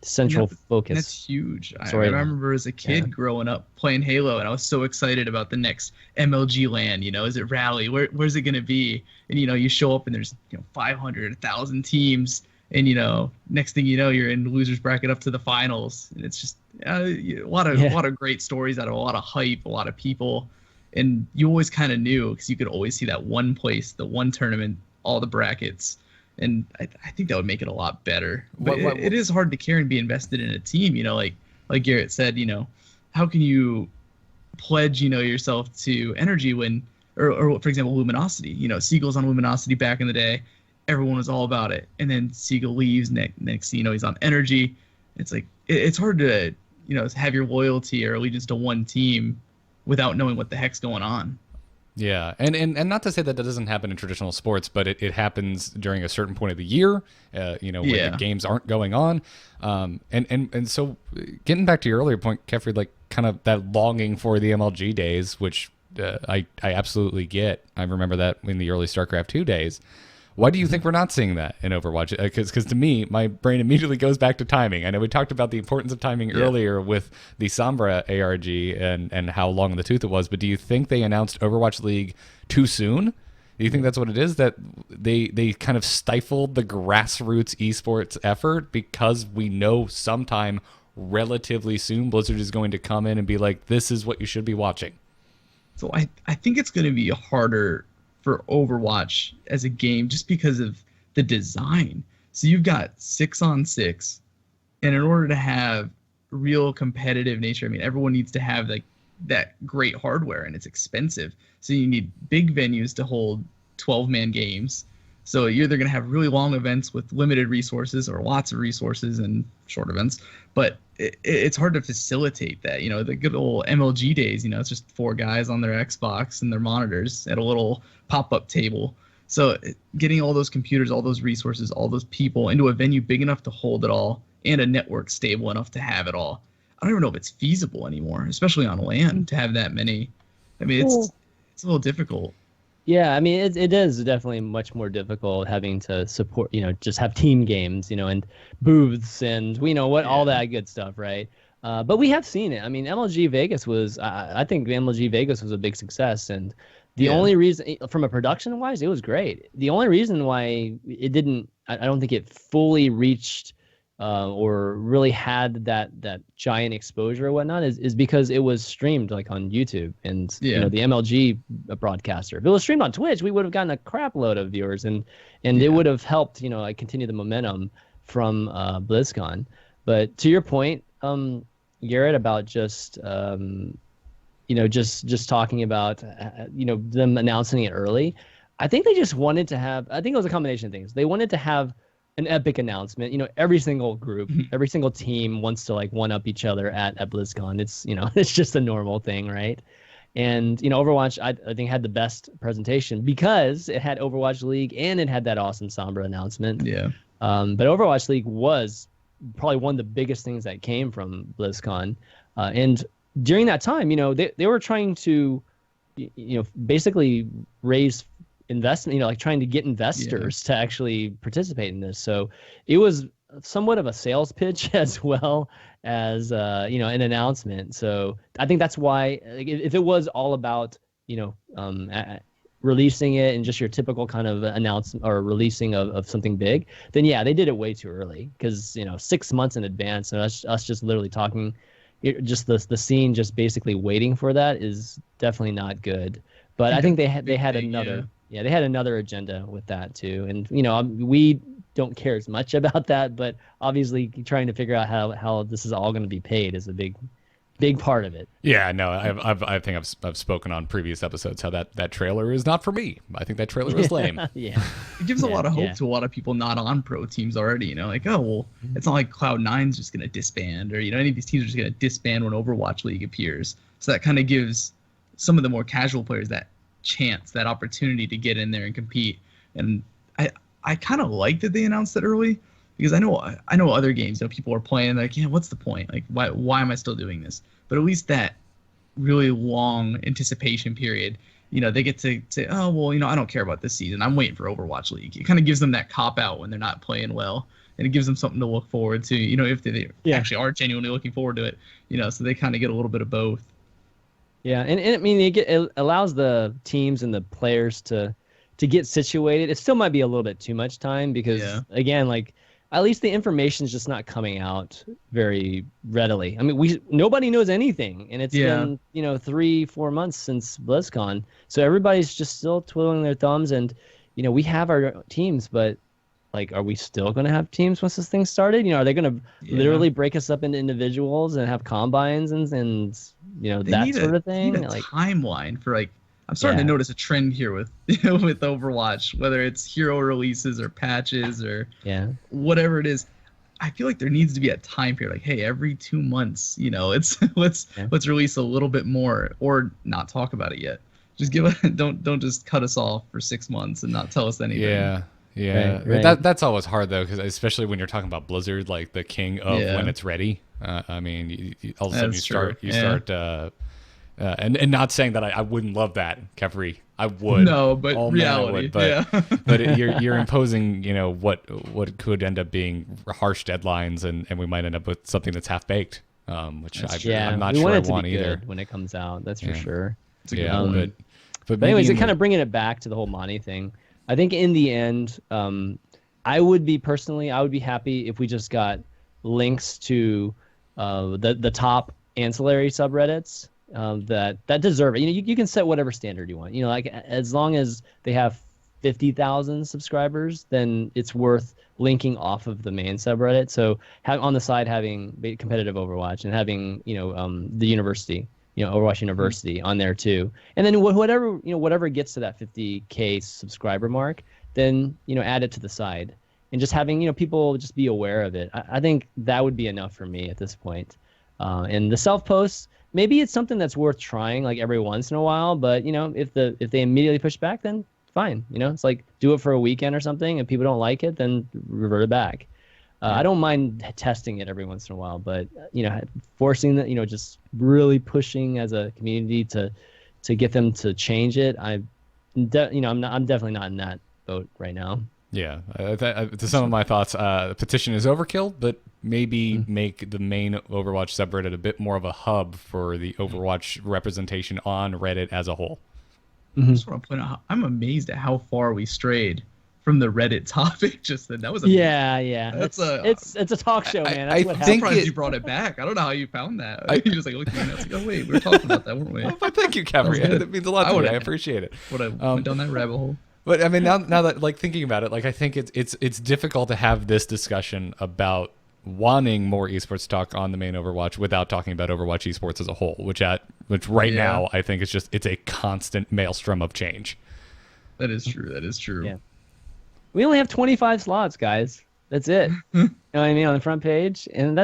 central focus. That's huge. I remember as a kid growing up playing Halo, and I was so excited about the next MLG LAN. Is it Rally? Where's it gonna be? And you show up and there's 500, 1,000 teams. And next thing you know, you're in losers bracket up to the finals, and it's just a lot of great stories out of a lot of hype, a lot of people, and you always kind of knew because you could always see that one place, the one tournament, all the brackets, and I think that would make it a lot better. But it is hard to care and be invested in a team, like Garrett said, how can you pledge yourself to energy when, or for example, Luminosity, Seagull's on Luminosity back in the day. Everyone was all about it, and then Seagull leaves. Next thing you know, he's on energy. It's like it's hard to have your loyalty or allegiance to one team without knowing what the heck's going on. Yeah, and not to say that doesn't happen in traditional sports, but it happens during a certain point of the year, when the games aren't going on. And so getting back to your earlier point, Kephrii, like kind of that longing for the MLG days, which I absolutely get. I remember that in the early StarCraft 2 days. Why do you think we're not seeing that in Overwatch? Because to me, my brain immediately goes back to timing. I know we talked about the importance of timing earlier with the Sombra ARG and how long in the tooth it was, but do you think they announced Overwatch League too soon? Do you think that's what it is, that they kind of stifled the grassroots esports effort because we know sometime relatively soon Blizzard is going to come in and be like, this is what you should be watching? So I think it's going to be harder for Overwatch as a game just because of the design. So you've got 6-on-6, and in order to have real competitive nature, I mean, everyone needs to have like that great hardware, and it's expensive. So you need big venues to hold 12-man games. So you're either going to have really long events with limited resources or lots of resources and short events, but it's hard to facilitate that. The good old MLG days, it's just 4 guys on their Xbox and their monitors at a little pop-up table. So getting all those computers, all those resources, all those people into a venue big enough to hold it all and a network stable enough to have it all, I don't even know if it's feasible anymore, especially on LAN, to have that many. I mean, it's a little difficult. Yeah, I mean, it is definitely much more difficult having to support, just have team games, and booths and all that good stuff, right? But we have seen it. I mean, MLG Vegas was, I think MLG Vegas was a big success, and the only reason, from a production wise, it was great. The only reason why it didn't, I don't think it fully reached or really had that giant exposure or whatnot is because it was streamed like on YouTube and the MLG broadcaster. If it was streamed on Twitch, we would have gotten a crap load of viewers and it would have helped like continue the momentum from BlizzCon. But to your point, Garrett, about just just talking about them announcing it early, I think they just wanted to have. I think it was a combination of things. They wanted to have an epic announcement. Every single group, every single team wants to like one up each other at BlizzCon. It's it's just a normal thing, right? And Overwatch, I think, had the best presentation because it had Overwatch League and it had that awesome Sombra announcement. Yeah. But Overwatch League was probably one of the biggest things that came from BlizzCon. And during that time, they were trying to, basically raise investment, like trying to get investors to actually participate in this. So it was somewhat of a sales pitch as well as an announcement. So I think that's why, if it was all about releasing it and just your typical kind of announcement or releasing of something big, then yeah, they did it way too early because 6 months in advance and us just literally talking, just the scene just basically waiting for that is definitely not good. But I think they had another they had another agenda with that too, and we don't care as much about that, but obviously trying to figure out how this is all going to be paid is a big part of it. Yeah, no, I think I've spoken on previous episodes how that trailer is not for me. I think that trailer is lame. Yeah, it gives a lot of hope to a lot of people not on pro teams already. Like, oh well, it's not like Cloud9's just gonna disband, or any of these teams are just gonna disband when Overwatch League appears. So that kind of gives some of the more casual players that chance, that opportunity to get in there and compete. And I kind of like that they announced it early, because I know other games, people are playing like, yeah, what's the point? Like, why am I still doing this? But at least that really long anticipation period, they get to say, oh, well, I don't care about this season. I'm waiting for Overwatch League. It kind of gives them that cop out when they're not playing well, and it gives them something to look forward to, if they actually are genuinely looking forward to it, so they kind of get a little bit of both. Yeah, and I mean, it allows the teams and the players to get situated. It still might be a little bit too much time because, again, like, at least the information is just not coming out very readily. I mean, nobody knows anything, and it's been 3-4 months since BlizzCon, so everybody's just still twiddling their thumbs. And we have our teams, but like, are we still going to have teams once this thing started? Are they going to literally break us up into individuals and have combines and that sort of thing? They need a timeline for, like, I'm starting to notice a trend here with with Overwatch, whether it's hero releases or patches or whatever it is. I feel like there needs to be a time period, like, hey, every 2 months, let's release a little bit more, or not talk about it yet. Just don't just cut us off for 6 months and not tell us anything. Yeah. Right. That's always hard though, because especially when you're talking about Blizzard, like the king of when it's ready. I mean, all of a sudden you start. And not saying that I wouldn't love that, Kephrii. I would. No, but reality. But you're imposing, what could end up being harsh deadlines, and we might end up with something that's half baked, which I'm not sure I want either. When it comes out, that's for sure. But anyways, kind of bringing it back to the whole money thing. I think in the end, I would be happy if we just got links to the top ancillary subreddits. That deserve it. You can set whatever standard you want. Like, as long as they have 50,000 subscribers, then it's worth linking off of the main subreddit. So on the side having competitive Overwatch and having the university, Overwatch University on there too. And then whatever gets to that 50K subscriber mark, then add it to the side, and just having people just be aware of it. I think that would be enough for me at this point. And the self posts, maybe it's something that's worth trying, like, every once in a while. But if they immediately push back, then fine. It's like, do it for a weekend or something. If people don't like it, then revert it back. I don't mind testing it every once in a while, but forcing that, just really pushing as a community to get them to change it. I'm definitely not in that boat right now. Yeah, to some of my thoughts, the petition is overkill, but maybe make the main Overwatch subreddit a bit more of a hub for the Overwatch representation on Reddit as a whole. I just want to point out, I'm amazed at how far we strayed from the Reddit topic. Just then, that was it's a talk show, man. I think you brought it back. I don't know how you found that. You just looking at it, oh wait, we were talking about that, weren't we? Well, thank you, Kephrii. That means a lot to me. I appreciate it. Would I went down that rabbit hole? But I mean, now that, like, thinking about it, like, I think it's difficult to have this discussion about wanting more esports talk on the main Overwatch without talking about Overwatch esports as a whole, which right now I think it's a constant maelstrom of change. That is true. Yeah. We only have 25 slots, guys. That's it. You know what I mean, on the front page, and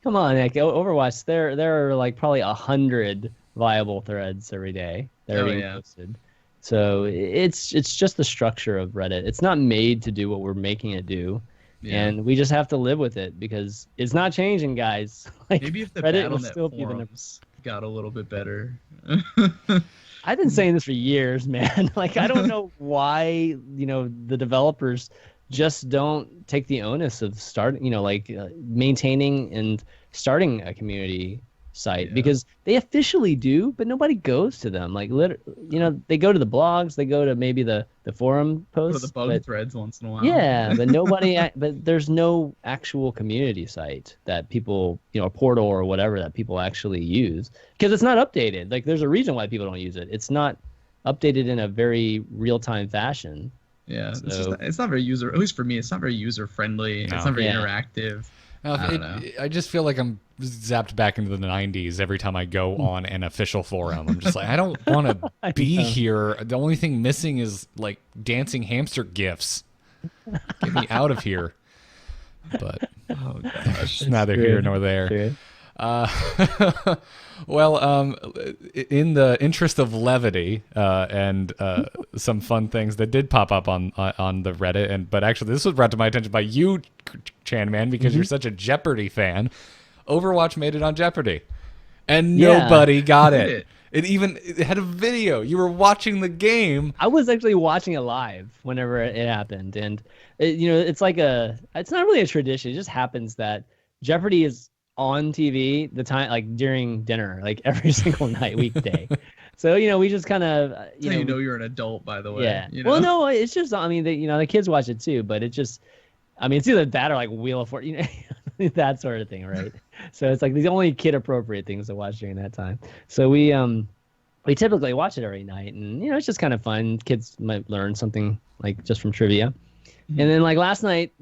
come on, like, Overwatch. There are like probably 100 viable threads every day that are being posted. So it's just the structure of Reddit. It's not made to do what we're making it do. Yeah. And we just have to live with it because it's not changing, guys. Like, maybe if the Reddit Battle.net forums got a little bit better. I've been saying this for years, man. Like, I don't know why, the developers just don't take the onus of starting, maintaining and starting a community site Yeah. because they officially do, but nobody goes to them. Like, they go to the blogs, they go to maybe the forum Go to posts, the bug but threads once in a while. yeah, but but there's no actual community site that people, a portal or whatever that people actually use because it's not updated. Like, there's a reason why people don't use it. It's not updated in a very real-time fashion. Yeah, So, it's not very user. At least for me, it's not very user friendly. No. It's not very Yeah. interactive. I don't know. I just feel like I'm zapped back into the 90s every time I go on an official forum. I'm just like, I don't want to be here. The only thing missing is like dancing hamster gifs. Get me out of here. But Oh gosh. it's neither here nor there. True. Well, in the interest of levity and some fun things that did pop up on the Reddit, but actually this was brought to my attention by you, ChanmanV, because you're such a Jeopardy fan. Overwatch made it on Jeopardy, and nobody got it. It had a video. You were watching the game. I was actually watching it live whenever it happened, and it's not really a tradition. It just happens that Jeopardy is on TV the time, like during dinner, like every single night, weekday. So we just kind of You know you're an adult, by the way. yeah. You know? Well, no, it's just the kids watch it too, but it just it's either that or like Wheel of Fortune, that sort of thing, right? So it's like the only kid appropriate things to watch during that time. So we typically watch it every night, and it's just kind of fun. Kids might learn something like just from trivia. And then like last night,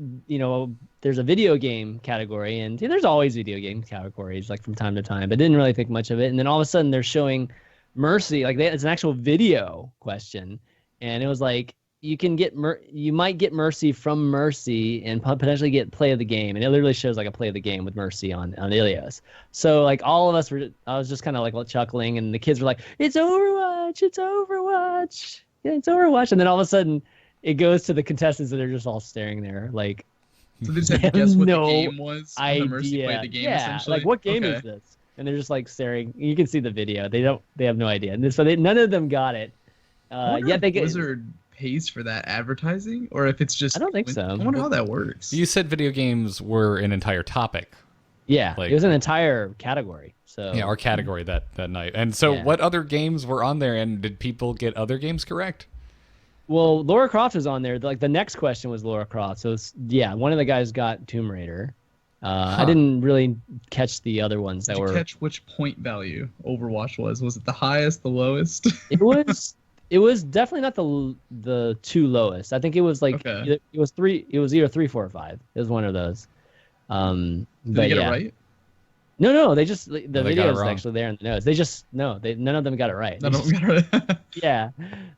there's a video game category, and there's always video game categories like from time to time, but didn't really think much of it. And then all of a sudden they're showing Mercy, like it's an actual video question, and it was like you might get Mercy from Mercy and potentially get play of the game, and it literally shows like a play of the game with Mercy on Ilios. So like all of us I was just kind of like chuckling, and the kids were like, "It's Overwatch, it's Overwatch, yeah, it's Overwatch," and then all of a sudden it goes to the contestants that are just all staring there like. So they just had to guess what no the game was. When the Mercy idea. played the game, Yeah, essentially. like what game is this? And they're just like staring. You can see the video. They have no idea. And so none of them got it. Yet they get. Blizzard pays for that advertising, or if it's just. I don't think so. I wonder how that works. You said video games were an entire topic. Yeah, like, it was an entire category. So yeah, our category that night. And so, what other games were on there? And did people get other games correct? Well, Lara Croft was on there. Like the next question was Lara Croft. So one of the guys got Tomb Raider. I didn't really catch the other ones that were. Catch which point value Overwatch was? Was it the highest, the lowest? It was definitely not the two lowest. I think it was like it was either 3, 4, or 5. It was one of those. Did they get it right? No, they just the they video got it is wrong. actually there in the notes. None of them got it right. None of them got it right. Yeah.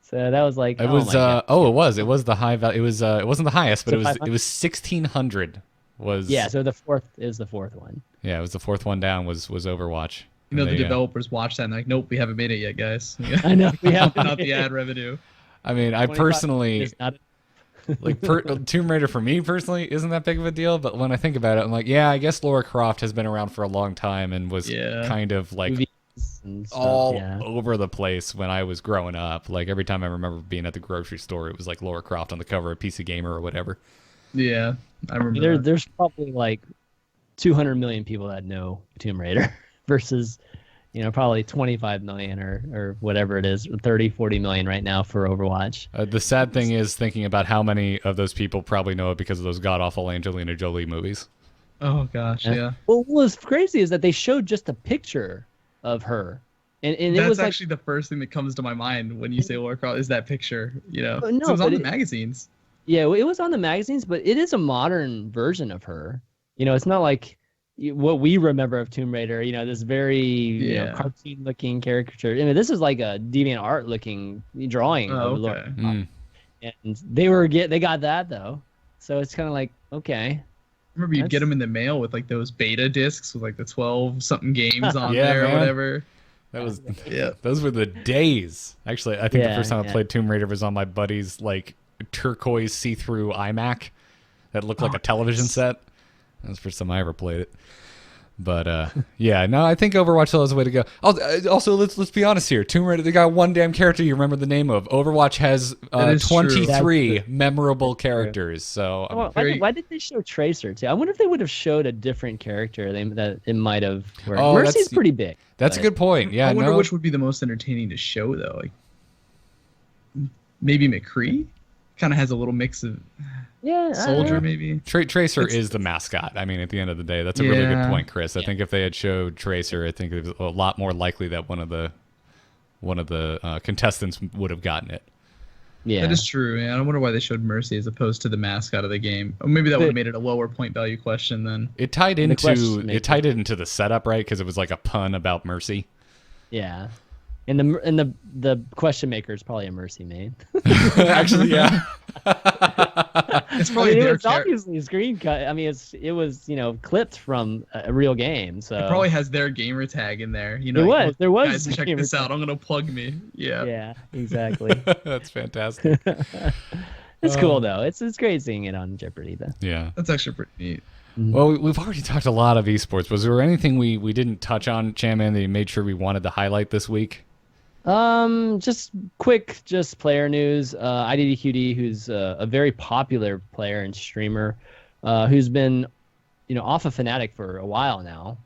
So that was like It was it was the high value. It was it wasn't the highest, but So it was 500? 1600 was. Yeah, so the fourth is the fourth one. Yeah, it was the fourth one down was Overwatch. You know, And the they, developers watch that and they're like, nope, we haven't made it yet, guys. I know, we haven't Not made the it. ad revenue. I mean, I 25 personally is not- like Tomb Raider for me personally isn't that big of a deal, but when I think about it, I'm like, yeah, I guess Lara Croft has been around for a long time and was kind of like movies and stuff, all over the place when I was growing up. Like every time I remember being at the grocery store, it was like Lara Croft on the cover of PC Gamer or whatever. Yeah, I remember. There's probably like 200 million people that know Tomb Raider versus probably 25 million or whatever it is, 30, 40 million right now for Overwatch. The sad thing is thinking about how many of those people probably know it because of those god-awful Angelina Jolie movies. Oh, gosh, yeah. Well, what's crazy is that they showed just a picture of her. And That's it was actually the first thing that comes to my mind when you say Lara Croft is that picture, No, So it was on but the magazines. Yeah, it was on the magazines, but it is a modern version of her. It's not like what we remember of Tomb Raider, this very cartoon-looking caricature. I mean, this is like a DeviantArt-looking drawing. Oh, of okay. And they got that though, so it's kind of like okay. I remember you'd get them in the mail with like those beta discs with like the 12-something games on Yeah, there man. or whatever. That was Yeah. Those were the days. Actually, I think the first time I Yeah. played Tomb Raider was on my buddy's like turquoise see-through iMac that looked like a television set. That was the first time I ever played it. But yeah, no, I think Overwatch still has a way to go. Also, let's be honest here. Tomb Raider, they got one damn character you remember the name of. Overwatch has That is true. 23 memorable characters. So Well, why did they show Tracer too? I wonder if they would have showed a different character. That it might have. Mercy's pretty big. That's a good point. Yeah, I wonder which would be the most entertaining to show though. Like maybe McCree kind of has a little mix of soldier maybe. Tracer is the mascot. I mean, at the end of the day, that's a really good point, Chris. I think if they had showed Tracer, I think it was a lot more likely that one of the contestants would have gotten it. Yeah, that is true. Yeah, I wonder why they showed Mercy as opposed to the mascot of the game. Or maybe that would have made it a lower point value question then. It tied it into the setup, right? Because it was like a pun about Mercy. Yeah. And the question maker is probably a Mercy main. Actually, yeah. It's probably it's obviously a screen cut. I mean, it was clipped from a real game. So it probably has their gamer tag in there. There was. Guys, check this out. I'm gonna plug me. Yeah. Yeah, exactly. That's fantastic. It's cool though. It's great seeing it on Jeopardy though. Yeah. That's actually pretty neat. Well, we've already talked a lot of esports. Was there anything we didn't touch on, Chanman, that you made sure we wanted to highlight this week? Just quick, player news. IDDQD, who's a very popular player and streamer, who's been, off of Fnatic for a while now,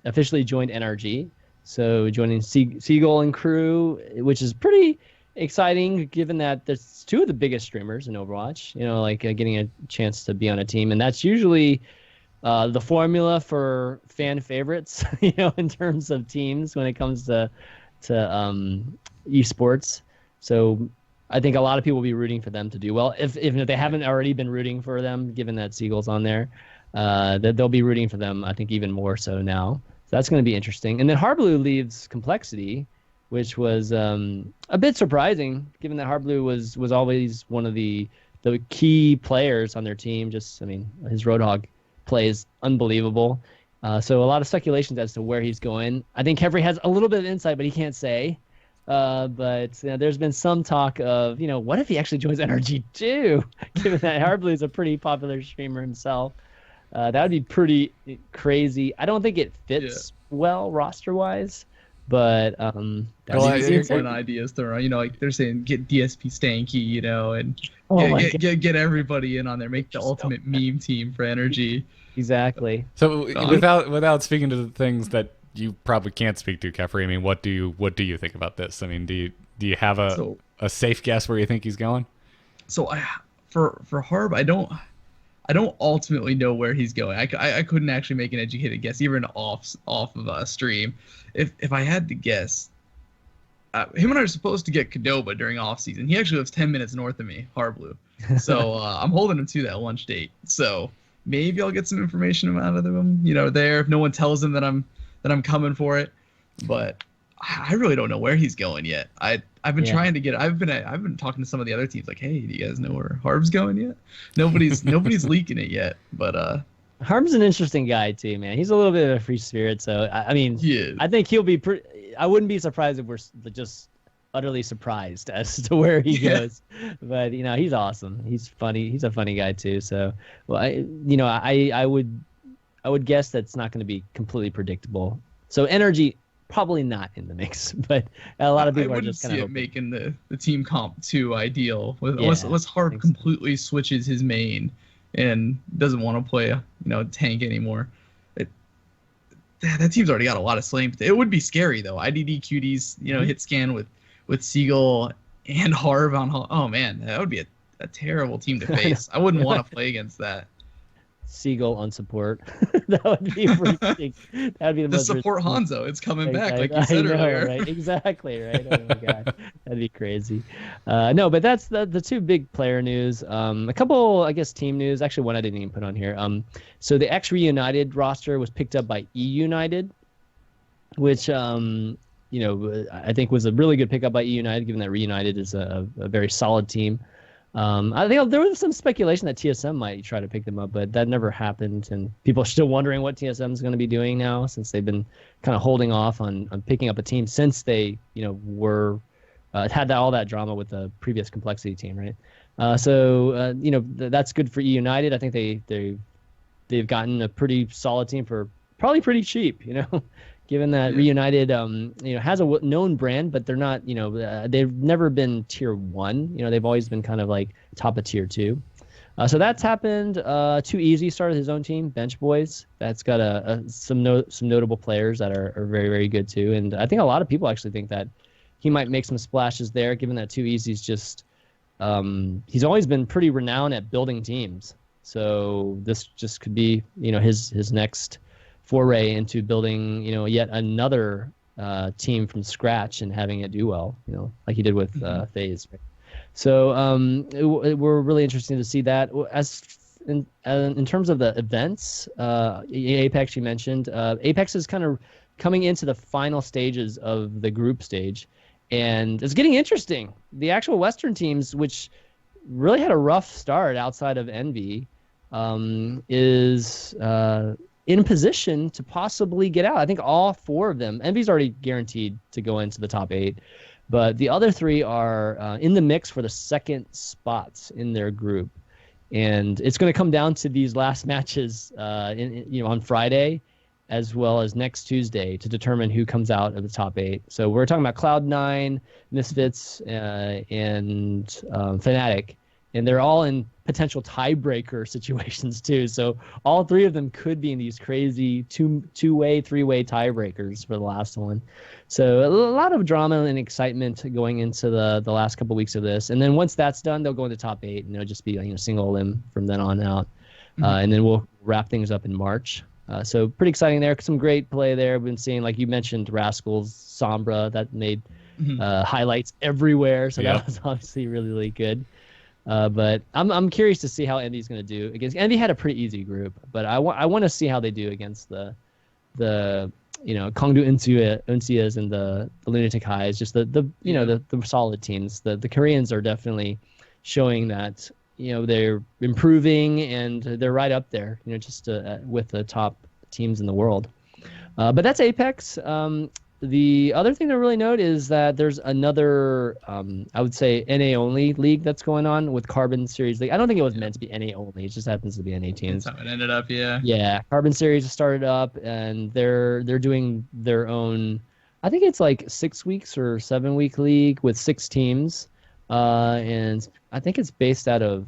officially joined NRG. So joining Seagull and crew, which is pretty exciting given that there's two of the biggest streamers in Overwatch, getting a chance to be on a team. And that's usually the formula for fan favorites, in terms of teams when it comes to esports. So I think a lot of people will be rooting for them to do well. If they haven't already been rooting for them, given that Seagull's on there, that they'll be rooting for them, I think, even more so now. So that's going to be interesting. And then Harblue leaves Complexity, which was a bit surprising, given that Harblue was always one of the key players on their team. His Roadhog play is unbelievable. So a lot of speculations as to where he's going. I think Kephrii has a little bit of insight, but he can't say. But there's been some talk of, what if he actually joins NRG too? Given that Harblue is a pretty popular streamer himself, that would be pretty crazy. I don't think it fits well roster-wise, but that's fun ideas thrown. Like they're saying get DSP Stanky, and get everybody in on there, make the ultimate meme team for NRG. Exactly. So without speaking to the things that you probably can't speak to, Kephrii, I mean, what do you think about this? I mean, do you have a safe guess where you think he's going? So for Harb, I don't ultimately know where he's going. I couldn't actually make an educated guess, even off of a stream. If I had to guess, him and I are supposed to get Qdoba during off season. He actually lives 10 minutes north of me, Harblue. So I'm holding him to that lunch date. So maybe I'll get some information out of him, there. If no one tells him that I'm coming for it, but I really don't know where he's going yet. I've been trying to get. I've been talking to some of the other teams, like, hey, do you guys know where Harb's going yet? Nobody's leaking it yet, but Harb's an interesting guy too, man. He's a little bit of a free spirit, so I think he'll be. I wouldn't be surprised if we're just utterly surprised as to where he goes. But he's awesome. He's funny. He's a funny guy too. So, well, I would guess that's not going to be completely predictable. So energy probably not in the mix, but a lot of people are just kind of making the team comp too ideal. Unless Harp completely switches his main and doesn't want to play tank anymore. That team's already got a lot of slaying. It would be scary though. IDD QD's hit scan with Seagull and Harv on. Oh man, that would be a terrible team to face. I wouldn't want to play against that. Seagull on support. That would be pretty. That would be the most support Hanzo. It's coming back, like you said earlier. Right? Exactly. Right. Oh my god, that'd be crazy. No, but that's the two big player news. A couple, I guess, team news. Actually, one I didn't even put on here. So the X Reunited roster was picked up by E United, which I think was a really good pickup by E United, given that Reunited is a very solid team. I think there was some speculation that TSM might try to pick them up, but that never happened, and people are still wondering what TSM is going to be doing now, since they've been kind of holding off on picking up a team since they had all that drama with the previous Complexity team, right? That's good for E United. I think they've gotten a pretty solid team for probably pretty cheap, given that Reunited, has a known brand, but they're not, they've never been tier 1. They've always been kind of like top of tier 2. So that's happened. Too Easy started his own team, Bench Boys. That's got some notable players that are very, very good too. And I think a lot of people actually think that he might make some splashes there, given that Too Easy's just he's always been pretty renowned at building teams. So this just could be his next foray into building yet another team from scratch and having it do well. Like he did with FaZe. Right? So we're really interested to see that. As in terms of the events, Apex you mentioned, Apex is kind of coming into the final stages of the group stage, and it's getting interesting. The actual Western teams, which really had a rough start outside of Envy, is in position to possibly get out. I think all 4 of them. Envy's already guaranteed to go into the top 8. But the other 3 are in the mix for the second spots in their group, and it's going to come down to these last matches, on Friday, as well as next Tuesday, to determine who comes out of the top 8. So we're talking about Cloud9, Misfits, and Fnatic, and they're all in potential tiebreaker situations too. So all 3 of them could be in these crazy two-way, 3-way tiebreakers for the last one. So a lot of drama and excitement going into the last couple of weeks of this. And then once that's done, they'll go into top 8, and it'll just be single limb from then on out. And then we'll wrap things up in March. So pretty exciting there. Some great play there. We've been seeing, like you mentioned, Rascals, Sombra, that made highlights everywhere. So that was obviously really, really good. But I'm curious to see how Envy's going to do against. Envy had a pretty easy group, but I want to see how they do against the Kongdu Uncias and the Lunatic Highs, just the solid teams. The Koreans are definitely showing that they're improving, and they're right up there, just with the top teams in the world. But that's Apex. The other thing to really note is that there's another, I would say, NA only league that's going on with Carbon Series League. I don't think it was meant to be NA only. It just happens to be NA teams. That's how it ended up, yeah. Yeah, Carbon Series started up, and they're doing their own. I think it's like 6 weeks or 7-week league with 6 teams, and I think it's based out of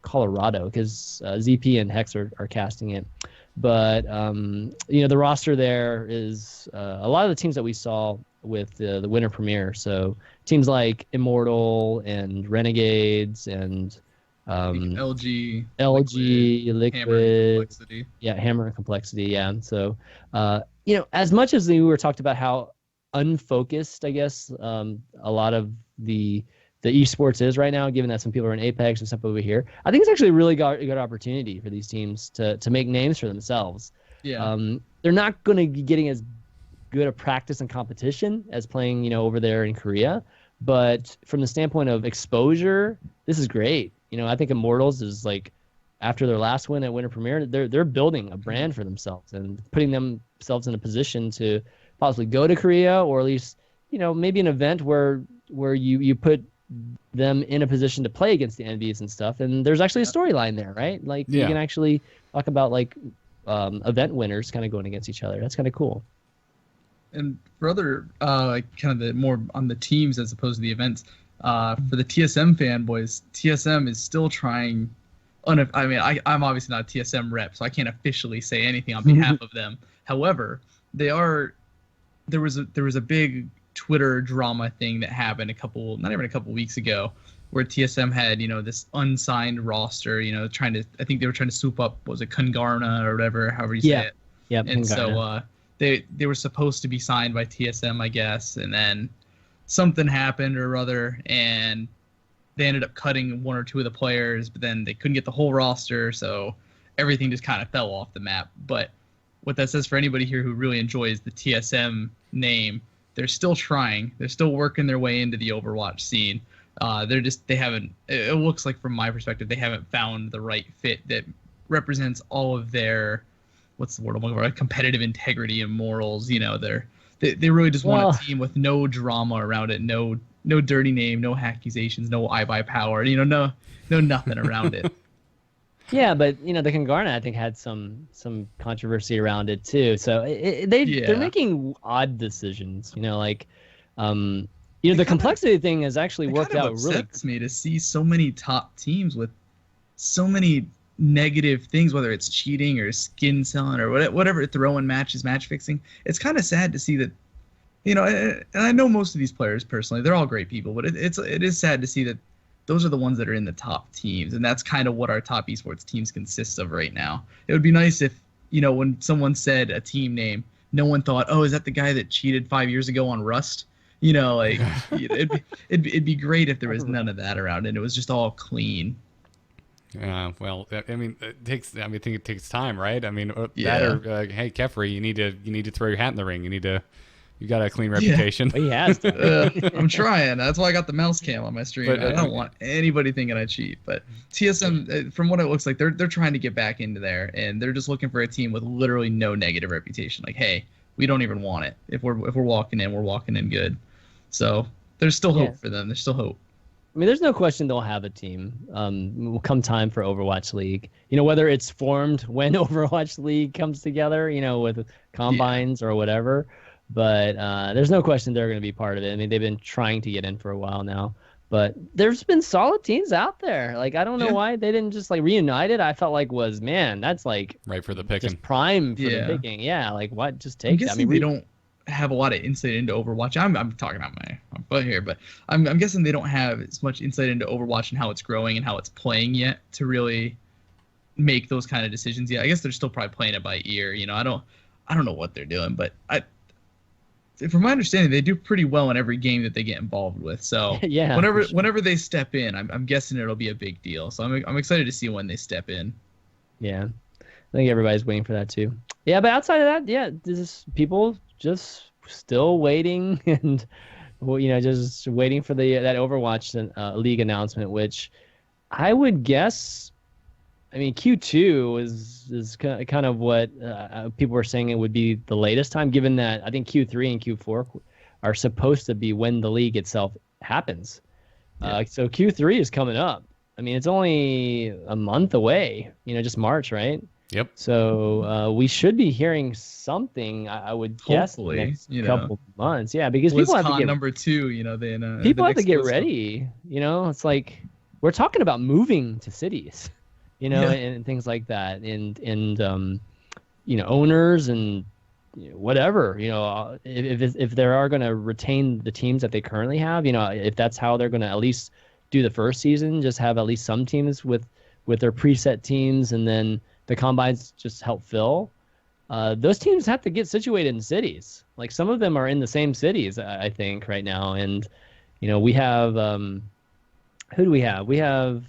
Colorado because ZP and Hex are casting it. But the roster there is a lot of the teams that we saw with the winter premiere. So teams like Immortal and Renegades and LG, Liquid, Hammer and Complexity. Yeah. So as much as we were talked about how unfocused, I guess, a lot of the esports is right now, given that some people are in Apex and stuff over here, I think it's actually a really good opportunity for these teams to make names for themselves. Yeah. They're not going to be getting as good a practice and competition as playing, over there in Korea, but from the standpoint of exposure, this is great. I think Immortals is like, after their last win at Winter Premiere, they're building a brand for themselves and putting themselves in a position to possibly go to Korea, or at least, maybe an event where you put them in a position to play against the Envies and stuff, and there's actually a storyline there, right? Like you can actually talk about like event winners kind of going against each other. That's kind of cool. And for other kind of the more on the teams as opposed to the events, for the TSM fanboys, TSM is still trying. I'm obviously not a TSM rep, so I can't officially say anything on behalf of them. However, there was a big Twitter drama thing that happened not even a couple weeks ago, where TSM had this unsigned roster, I think they were trying to swoop up, was it Kungarna or whatever, however you say it. Yeah. And Kungarna. So they were supposed to be signed by TSM, I guess, and then something happened or other, and they ended up cutting 1 or 2 of the players, but then they couldn't get the whole roster, so everything just kind of fell off the map. But what that says for anybody here who really enjoys the TSM name, they're still trying. They're still working their way into the Overwatch scene. It looks like, from my perspective, they haven't found the right fit that represents all of their, what's the word I'm looking for, competitive integrity and morals. They really just want a team with no drama around it, no dirty name, no accusations, no I buy power, no nothing around it. Yeah, but the Congarna I think had some controversy around it too. So they're making odd decisions. Like, the complexity thing has actually worked out really. It upsets me to see so many top teams with so many negative things, whether it's cheating or skin selling or whatever, throwing matches, match fixing. It's kind of sad to see that. And I know most of these players personally; they're all great people, but it is sad to see that those are the ones that are in the top teams, and that's kind of what our top esports teams consists of right now. It would be nice if, when someone said a team name, no one thought, oh, is that the guy that cheated 5 years ago on Rust? Like it'd be great if there was none of that around and it was just all clean. Yeah, well, I mean, I think it takes time, right? I mean, Yeah. that or hey, Kephrii, you need to throw your hat in the ring. You got a clean reputation. Well, he has to. I'm trying. That's why I got the mouse cam on my stream. But, I don't want anybody thinking I cheat. But TSM, from what it looks like, they're trying to get back into there, and they're just looking for a team with literally no negative reputation. Like, hey, we don't even want it. If we're walking in good. So there's still hope for them. There's still hope. I mean, there's no question they'll have a team. Will come time for Overwatch League. Whether it's formed when Overwatch League comes together, with combines or whatever. But there's no question they're going to be part of it. I mean, they've been trying to get in for a while now. But there's been solid teams out there. Like, I don't know why they didn't just, like, Reunited, I felt like that's, like... right for the picking. Just prime for the picking. Yeah, like, what? Just take it. I mean, they don't have a lot of insight into Overwatch. I'm talking about my butt here, but I'm guessing they don't have as much insight into Overwatch and how it's growing and how it's playing yet to really make those kind of decisions yet. I guess they're still probably playing it by ear. I don't know what they're doing, but from my understanding, they do pretty well in every game that they get involved with. So yeah, whenever they step in, I'm guessing it'll be a big deal. So I'm excited to see when they step in. Yeah, I think everybody's waiting for that too. Yeah, but outside of that, this people just still waiting and just waiting for that Overwatch League announcement, which I would guess. I mean, Q2 is kind of what people were saying it would be the latest time, given that I think Q3 and Q4 are supposed to be when the league itself happens. So Q3 is coming up. I mean, it's only a month away, just March, right? Yep. So we should be hearing something, I would guess, hopefully, next couple months. Yeah, because people have to get number 2, people have to get ready. It's like we're talking about moving to cities. And things like that, and owners and whatever, if they are going to retain the teams that they currently have, if that's how they're going to at least do the first season, just have at least some teams with their preset teams, and then the combines just help fill. Those teams have to get situated in cities. Like, some of them are in the same cities, I think, right now, and we have who do we have? We have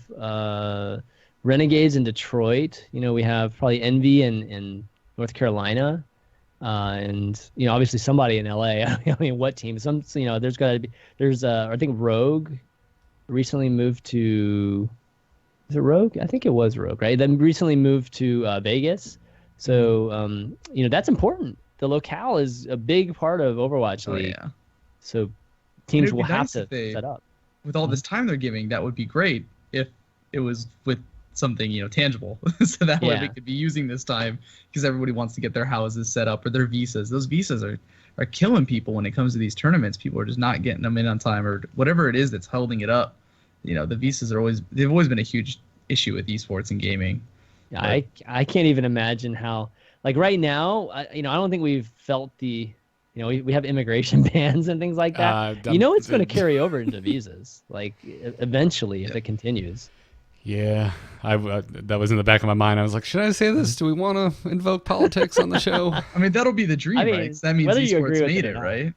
Renegades in Detroit. We have probably Envy in North Carolina, and obviously somebody in LA. I mean, what team? There's got to be. There's I think Rogue recently moved to. Is it Rogue? I think it was Rogue, right? Then recently moved to Vegas. So that's important. The locale is a big part of Overwatch League. Oh, yeah. So teams will have to set up. With all this time they're giving, that would be great if it was with something tangible, so that way they could be using this time, because everybody wants to get their houses set up or their visas. Those visas are killing people when it comes to these tournaments. People are just not getting them in on time, or whatever it is that's holding it up. The visas they've always been a huge issue with esports and gaming. Yeah, I can't even imagine how, like, right now, I don't think we've felt the we have immigration bans and things like that. It's going to carry over into visas, like, eventually, if it continues. Yeah, that was in the back of my mind. I was like, should I say this? Do we want to invoke politics on the show? I mean, that'll be the dream, right? That means esports made it, right?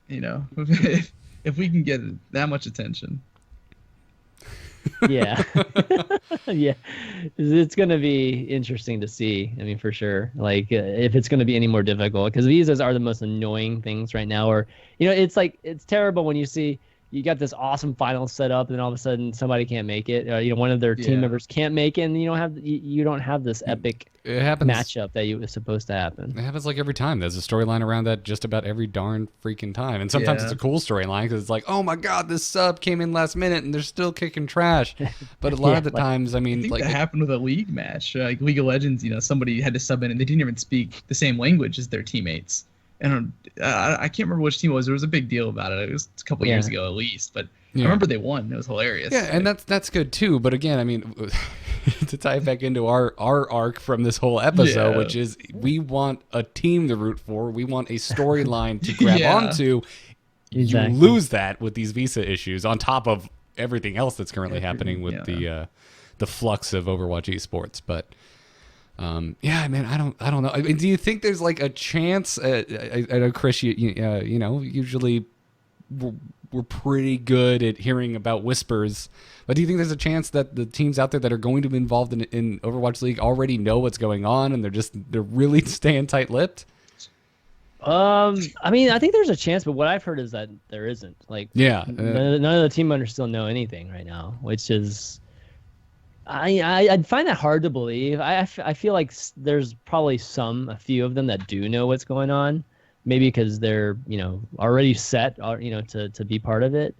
If we can get that much attention. Yeah. Yeah. It's going to be interesting to see. I mean, for sure. Like, if it's going to be any more difficult, because visas are the most annoying things right now. Or, it's like, it's terrible when you see, you got this awesome final set up, and then all of a sudden somebody can't make it. You know, one of their team Yeah. members can't make it, and you don't have this epic It happens. matchup that was supposed to happen. It happens like every time. There's a storyline around that just about every darn freaking time. And sometimes it's a cool storyline because it's like, oh my god, this sub came in last minute and they're still kicking trash. But a lot of the times, I mean, I think like that happened with a league match, like League of Legends. You know, somebody had to sub in and they didn't even speak the same language as their teammates. And I can't remember which team it was. There was a big deal about it. It was a couple years ago at least, but I remember they won. It was hilarious. Yeah, and that's good too. But again, I mean, to tie it back into our arc from this whole episode, which is we want a team to root for. We want a storyline to grab onto. Exactly. You lose that with these visa issues on top of everything else that's currently happening with the flux of Overwatch eSports. But yeah, man, I don't know. I mean, do you think there's like a chance? I know, Chris, you know, usually we're pretty good at hearing about whispers, but do you think there's a chance that the teams out there that are going to be involved in Overwatch League already know what's going on and they're really staying tight-lipped? I mean, I think there's a chance, but what I've heard is that there isn't. Like, none of the team members still know anything right now, which is. I'd find that hard to believe. I feel like there's probably a few of them that do know what's going on, maybe because they're, you know, already set, you know, to be part of it.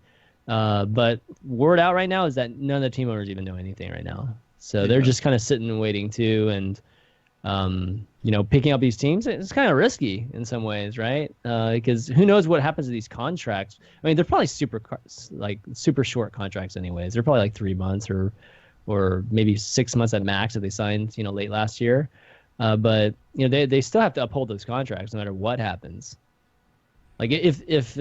But word out right now is that none of the team owners even know anything right now. So they're just kind of sitting and waiting too. And, you know, picking up these teams, it's kind of risky in some ways, right? Because who knows what happens to these contracts. I mean, they're probably super short contracts anyways. They're probably like 3 months or maybe 6 months at max if they signed, you know, late last year. But, you know, they still have to uphold those contracts no matter what happens. Like if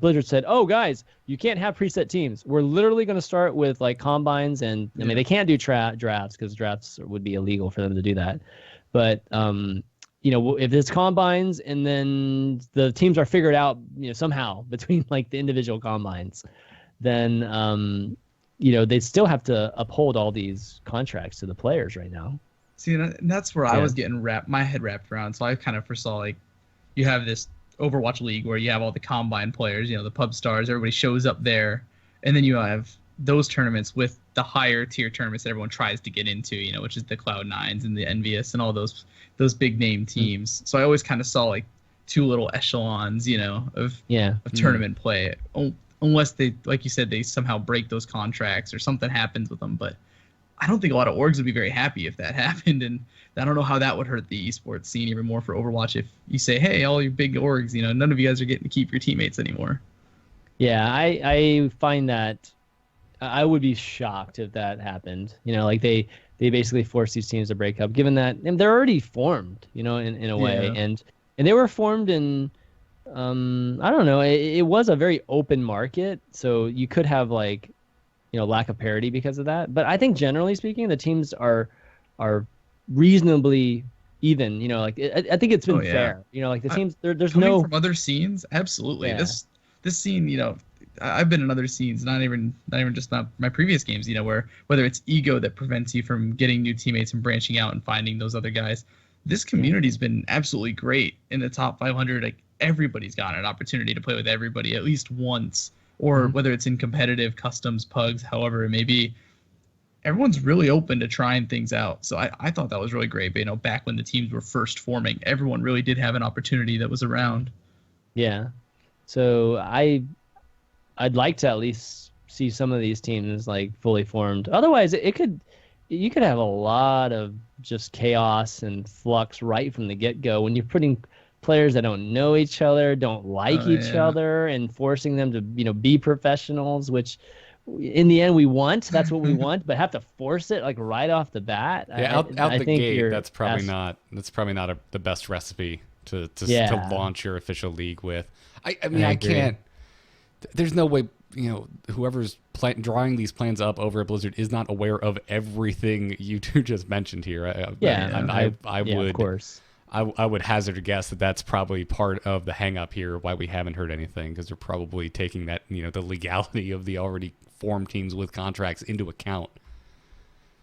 Blizzard said, oh, guys, you can't have preset teams. We're literally going to start with like combines. And I mean, they can't do drafts because drafts would be illegal for them to do that. But, you know, if it's combines and then the teams are figured out, you know, somehow between like the individual combines, then, you know, they still have to uphold all these contracts to the players right now. See, and that's where I was getting my head wrapped around. So I kind of foresaw, like, you have this Overwatch League where you have all the combine players, you know, the pub stars, everybody shows up there. And then you have those tournaments with the higher tier tournaments that everyone tries to get into, you know, which is the Cloud9s and the Envious and all those big name teams. So I always kind of saw, like, two little echelons, you know, of tournament play. Unless they, like you said, they somehow break those contracts or something happens with them. But I don't think a lot of orgs would be very happy if that happened. And I don't know how that would hurt the esports scene even more for Overwatch if you say, hey, all you big orgs, you know, none of you guys are getting to keep your teammates anymore. Yeah, I find that I would be shocked if that happened. You know, like they basically force these teams to break up, given that and they're already formed, you know, in a way. And they were formed in I don't know. It was a very open market, so you could have like, you know, lack of parity because of that. But I think generally speaking, the teams are reasonably even. You know, like I think it's been fair. You know, like the teams there's no from other scenes. Absolutely, this scene. You know, I've been in other scenes, not even just not my previous games. You know, where whether it's ego that prevents you from getting new teammates and branching out and finding those other guys. This community's been absolutely great in the top 500. Like, everybody's gotten an opportunity to play with everybody at least once, or whether it's in competitive, customs, pugs, however it may be. Everyone's really open to trying things out. So I thought that was really great. But, you know, back when the teams were first forming, everyone really did have an opportunity that was around. Yeah. So I'd like to at least see some of these teams like fully formed. Otherwise, you could have a lot of just chaos and flux right from the get-go when you're putting players that don't know each other, don't like each other, and forcing them to, you know, be professionals, which in the end we want. That's what we want, but have to force it like right off the bat. Yeah, out the gate, that's probably not the best recipe to launch your official league with. I mean, I can't. There's no way, you know, whoever's drawing these plans up over at Blizzard is not aware of everything you two just mentioned here. I would, of course. I would hazard a guess that that's probably part of the hang up here, why we haven't heard anything, because they're probably taking that, you know, the legality of the already formed teams with contracts into account.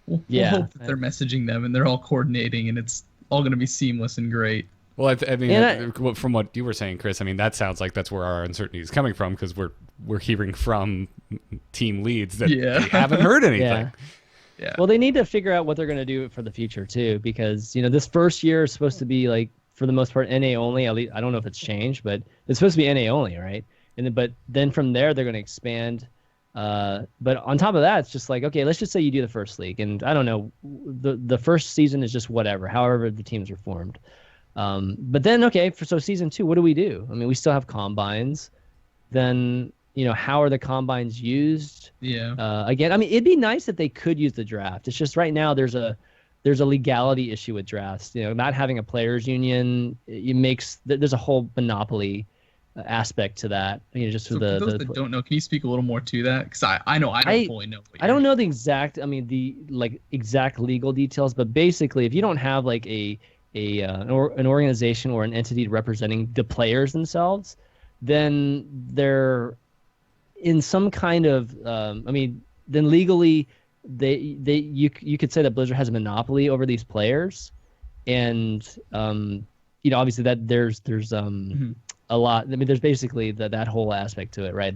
We'll hope that they're messaging them and they're all coordinating and it's all going to be seamless and great. Well, I mean, And from what you were saying, Chris, I mean, that sounds like that's where our uncertainty is coming from, because we're hearing from team leads that they haven't heard anything. Yeah. Well, they need to figure out what they're going to do for the future too, because this first year is supposed to be like, for the most part, NA only. At least I don't know if it's changed, but it's supposed to be NA only, right? But then from there they're going to expand. But on top of that, it's just like, okay, let's just say you do the first league, and I don't know, the first season is just whatever, however the teams are formed. But then, okay, so season 2, what do we do? I mean, we still have combines. Then, how are the combines used? Yeah. Again, I mean, it'd be nice if they could use the draft. It's just right now there's a legality issue with drafts. Not having a players union, there's a whole monopoly aspect to that. Just for those that don't know, can you speak a little more to that? Because I don't fully know. I don't know the exact, exact legal details, but basically, if you don't have like an organization or an entity representing the players themselves, then they're in some kind of then legally you could say that Blizzard has a monopoly over these players, and obviously that there's a lot. I mean, there's basically that whole aspect to it, right?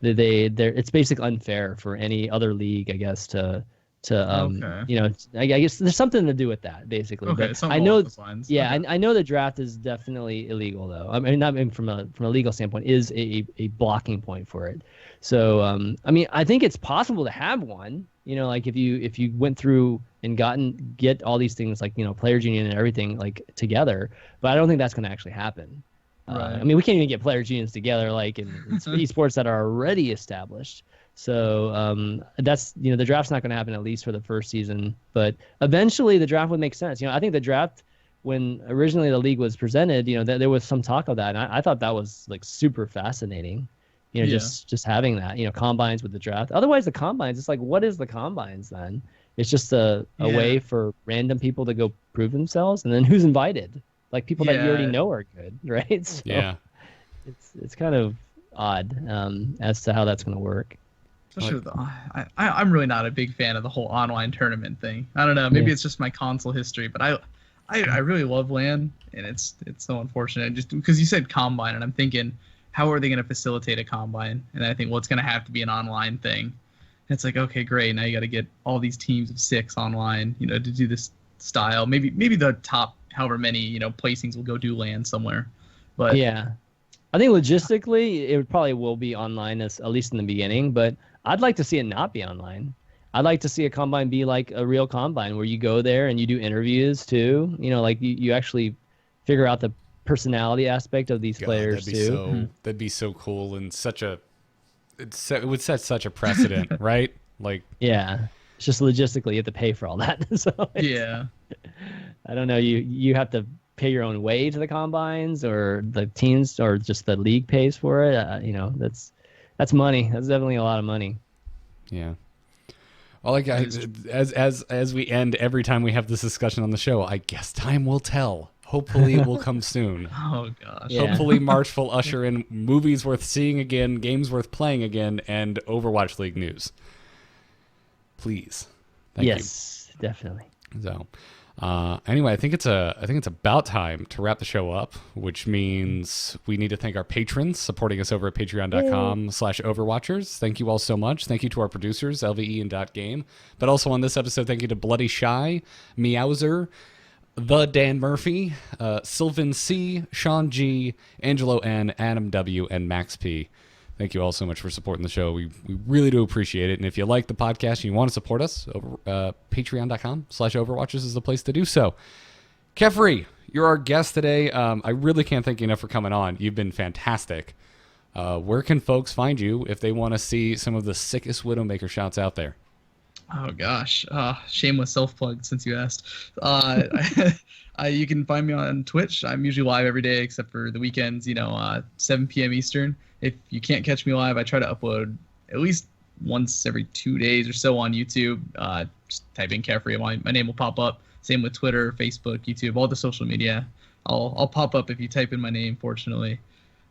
It's basically unfair for any other league, I guess, I guess there's something to do with that, basically. Okay, but I know, lines. Yeah, okay. I know the draft is definitely illegal, though. I mean, not from a legal standpoint, is a blocking point for it. So, I think it's possible to have one. Like if you went through and get all these things like players union and everything like together, but I don't think that's going to actually happen. Right. We can't even get players unions together like in esports that are already established. So that's the draft's not going to happen, at least for the first season. But eventually the draft would make sense. I think the draft, when originally the league was presented, there was some talk of that, and I thought that was like super fascinating. Just having that, combines with the draft. Otherwise, the combines, it's like, what is the combines then? It's just a way for random people to go prove themselves, and then who's invited? Like people that you already know are good, right? So it's kind of odd as to how that's going to work. Especially I'm really not a big fan of the whole online tournament thing. I don't know, maybe it's just my console history, but I really love LAN, and it's so unfortunate just because you said combine, and I'm thinking, how are they going to facilitate a combine? And I think, well, it's going to have to be an online thing. And it's like, okay, great, now you got to get all these teams of 6 online, to do this style. Maybe the top however many placings will go do LAN somewhere. But yeah, I think logistically it probably will be online, at least in the beginning, but I'd like to see it not be online. I'd like to see a combine be like a real combine where you go there and you do interviews too. Like you actually figure out the personality aspect of these players too. That'd be so cool, and it would set such a precedent, right? Like, yeah, it's just logistically you have to pay for all that. So yeah, I don't know. You have to pay your own way to the combines, or the teams, or just the league pays for it. That's money. That's definitely a lot of money. Yeah. Well, like as we end every time we have this discussion on the show, I guess time will tell. Hopefully it will come soon. Oh gosh. Yeah. Hopefully March will usher in movies worth seeing again, games worth playing again, and Overwatch League news. Please. Thank you. Yes, definitely. So, anyway, I think it's about time to wrap the show up, which means we need to thank our patrons supporting us over at patreon.com/Overwatchers. Thank you all so much. Thank you to our producers, LVE and .game. But also on this episode, thank you to Bloody Shy, Meowser, The Dan Murphy, Sylvan C, Sean G, Angelo N, Adam W, and Max P. Thank you all so much for supporting the show. We really do appreciate it. And if you like the podcast and you want to support us, over patreon.com/Overwatchers is the place to do so. Kephrii, you're our guest today. I really can't thank you enough for coming on. You've been fantastic. Where can folks find you if they want to see some of the sickest Widowmaker shots out there? Oh gosh, shameless self-plug since you asked. You can find me on Twitch. I'm usually live every day except for the weekends, 7 p.m. Eastern. If you can't catch me live, I try to upload at least once every 2 days or so on YouTube. Just type in Kephrii, my name will pop up. Same with Twitter, Facebook, YouTube, all the social media. I'll pop up if you type in my name, fortunately.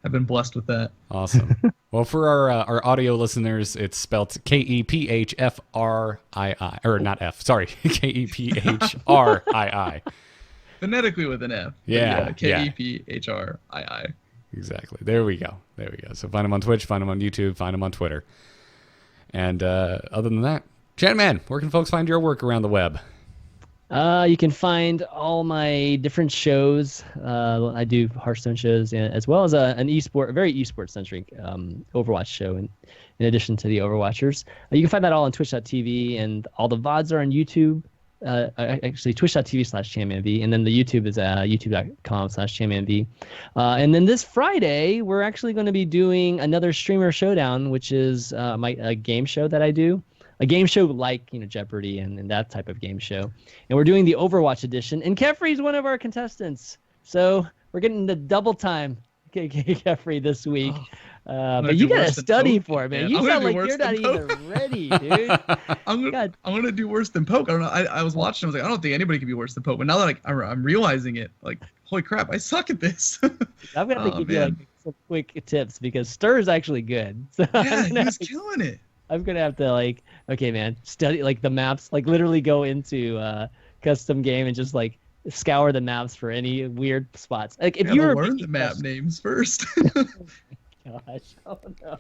I've been blessed with that. Awesome. Well, for our audio listeners, it's spelled Kephrii, or not F, sorry, Kephrii. Phonetically with an F. Yeah, Kephiii. Exactly. There we go. So find him on Twitch, find him on YouTube, find him on Twitter. And other than that, Chanman, where can folks find your work around the web? You can find all my different shows. I do Hearthstone shows as well as a very esport centric Overwatch show. In addition to the Overwatchers, you can find that all on Twitch.tv, and all the VODs are on YouTube. Actually, Twitch.tv/ChanmanV, and then the YouTube is YouTube.com/ChanmanV. And then this Friday, we're actually going to be doing another Streamer Showdown, which is a game show that I do. A game show like Jeopardy and that type of game show. And we're doing the Overwatch edition. And Kephrii is one of our contestants. So we're getting the double time, Kephrii, this week. But you got to study for it, man. You sound like you're not even ready, dude. I'm gonna do worse than Poke. I don't know. I was watching. I was like, I don't think anybody can be worse than Poke. But now that I'm realizing it, like, holy crap, I suck at this. I'm gonna give you some quick tips because Stir is actually good. So yeah, he was killing it. I'm gonna have to okay, man, study the maps, literally go into custom game and just scour the maps for any weird spots. If you learn the map names first. Gosh, oh no.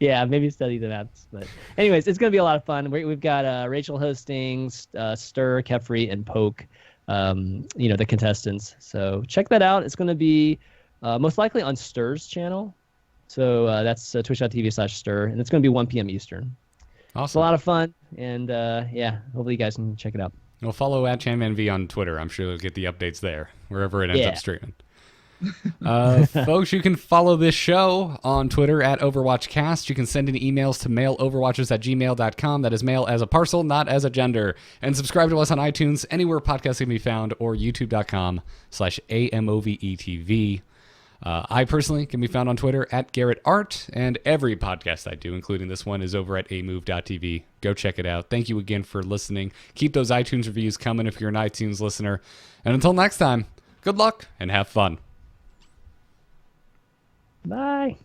Yeah, maybe study the maps. But anyways, it's gonna be a lot of fun. We've got Rachel hosting, Stir, Kephrii, and Poke. The contestants. So check that out. It's gonna be most likely on Stir's channel. So that's twitch.tv/Stir, and it's going to be 1 p.m. Eastern. Awesome. It's a lot of fun, and hopefully you guys can check it out. Well, follow @ChanmanV on Twitter. I'm sure you'll get the updates there, wherever it ends up streaming. Folks, you can follow this show on Twitter @OverwatchCast. You can send in emails to mailoverwatchers@gmail.com. That is mail as a parcel, not as a gender. And subscribe to us on iTunes, anywhere podcasts can be found, or youtube.com/AMOVETV. I personally can be found on Twitter @GarrettArt, and every podcast I do, including this one, is over at amove.tv. Go check it out. Thank you again for listening. Keep those iTunes reviews coming if you're an iTunes listener. And until next time, good luck and have fun. Bye.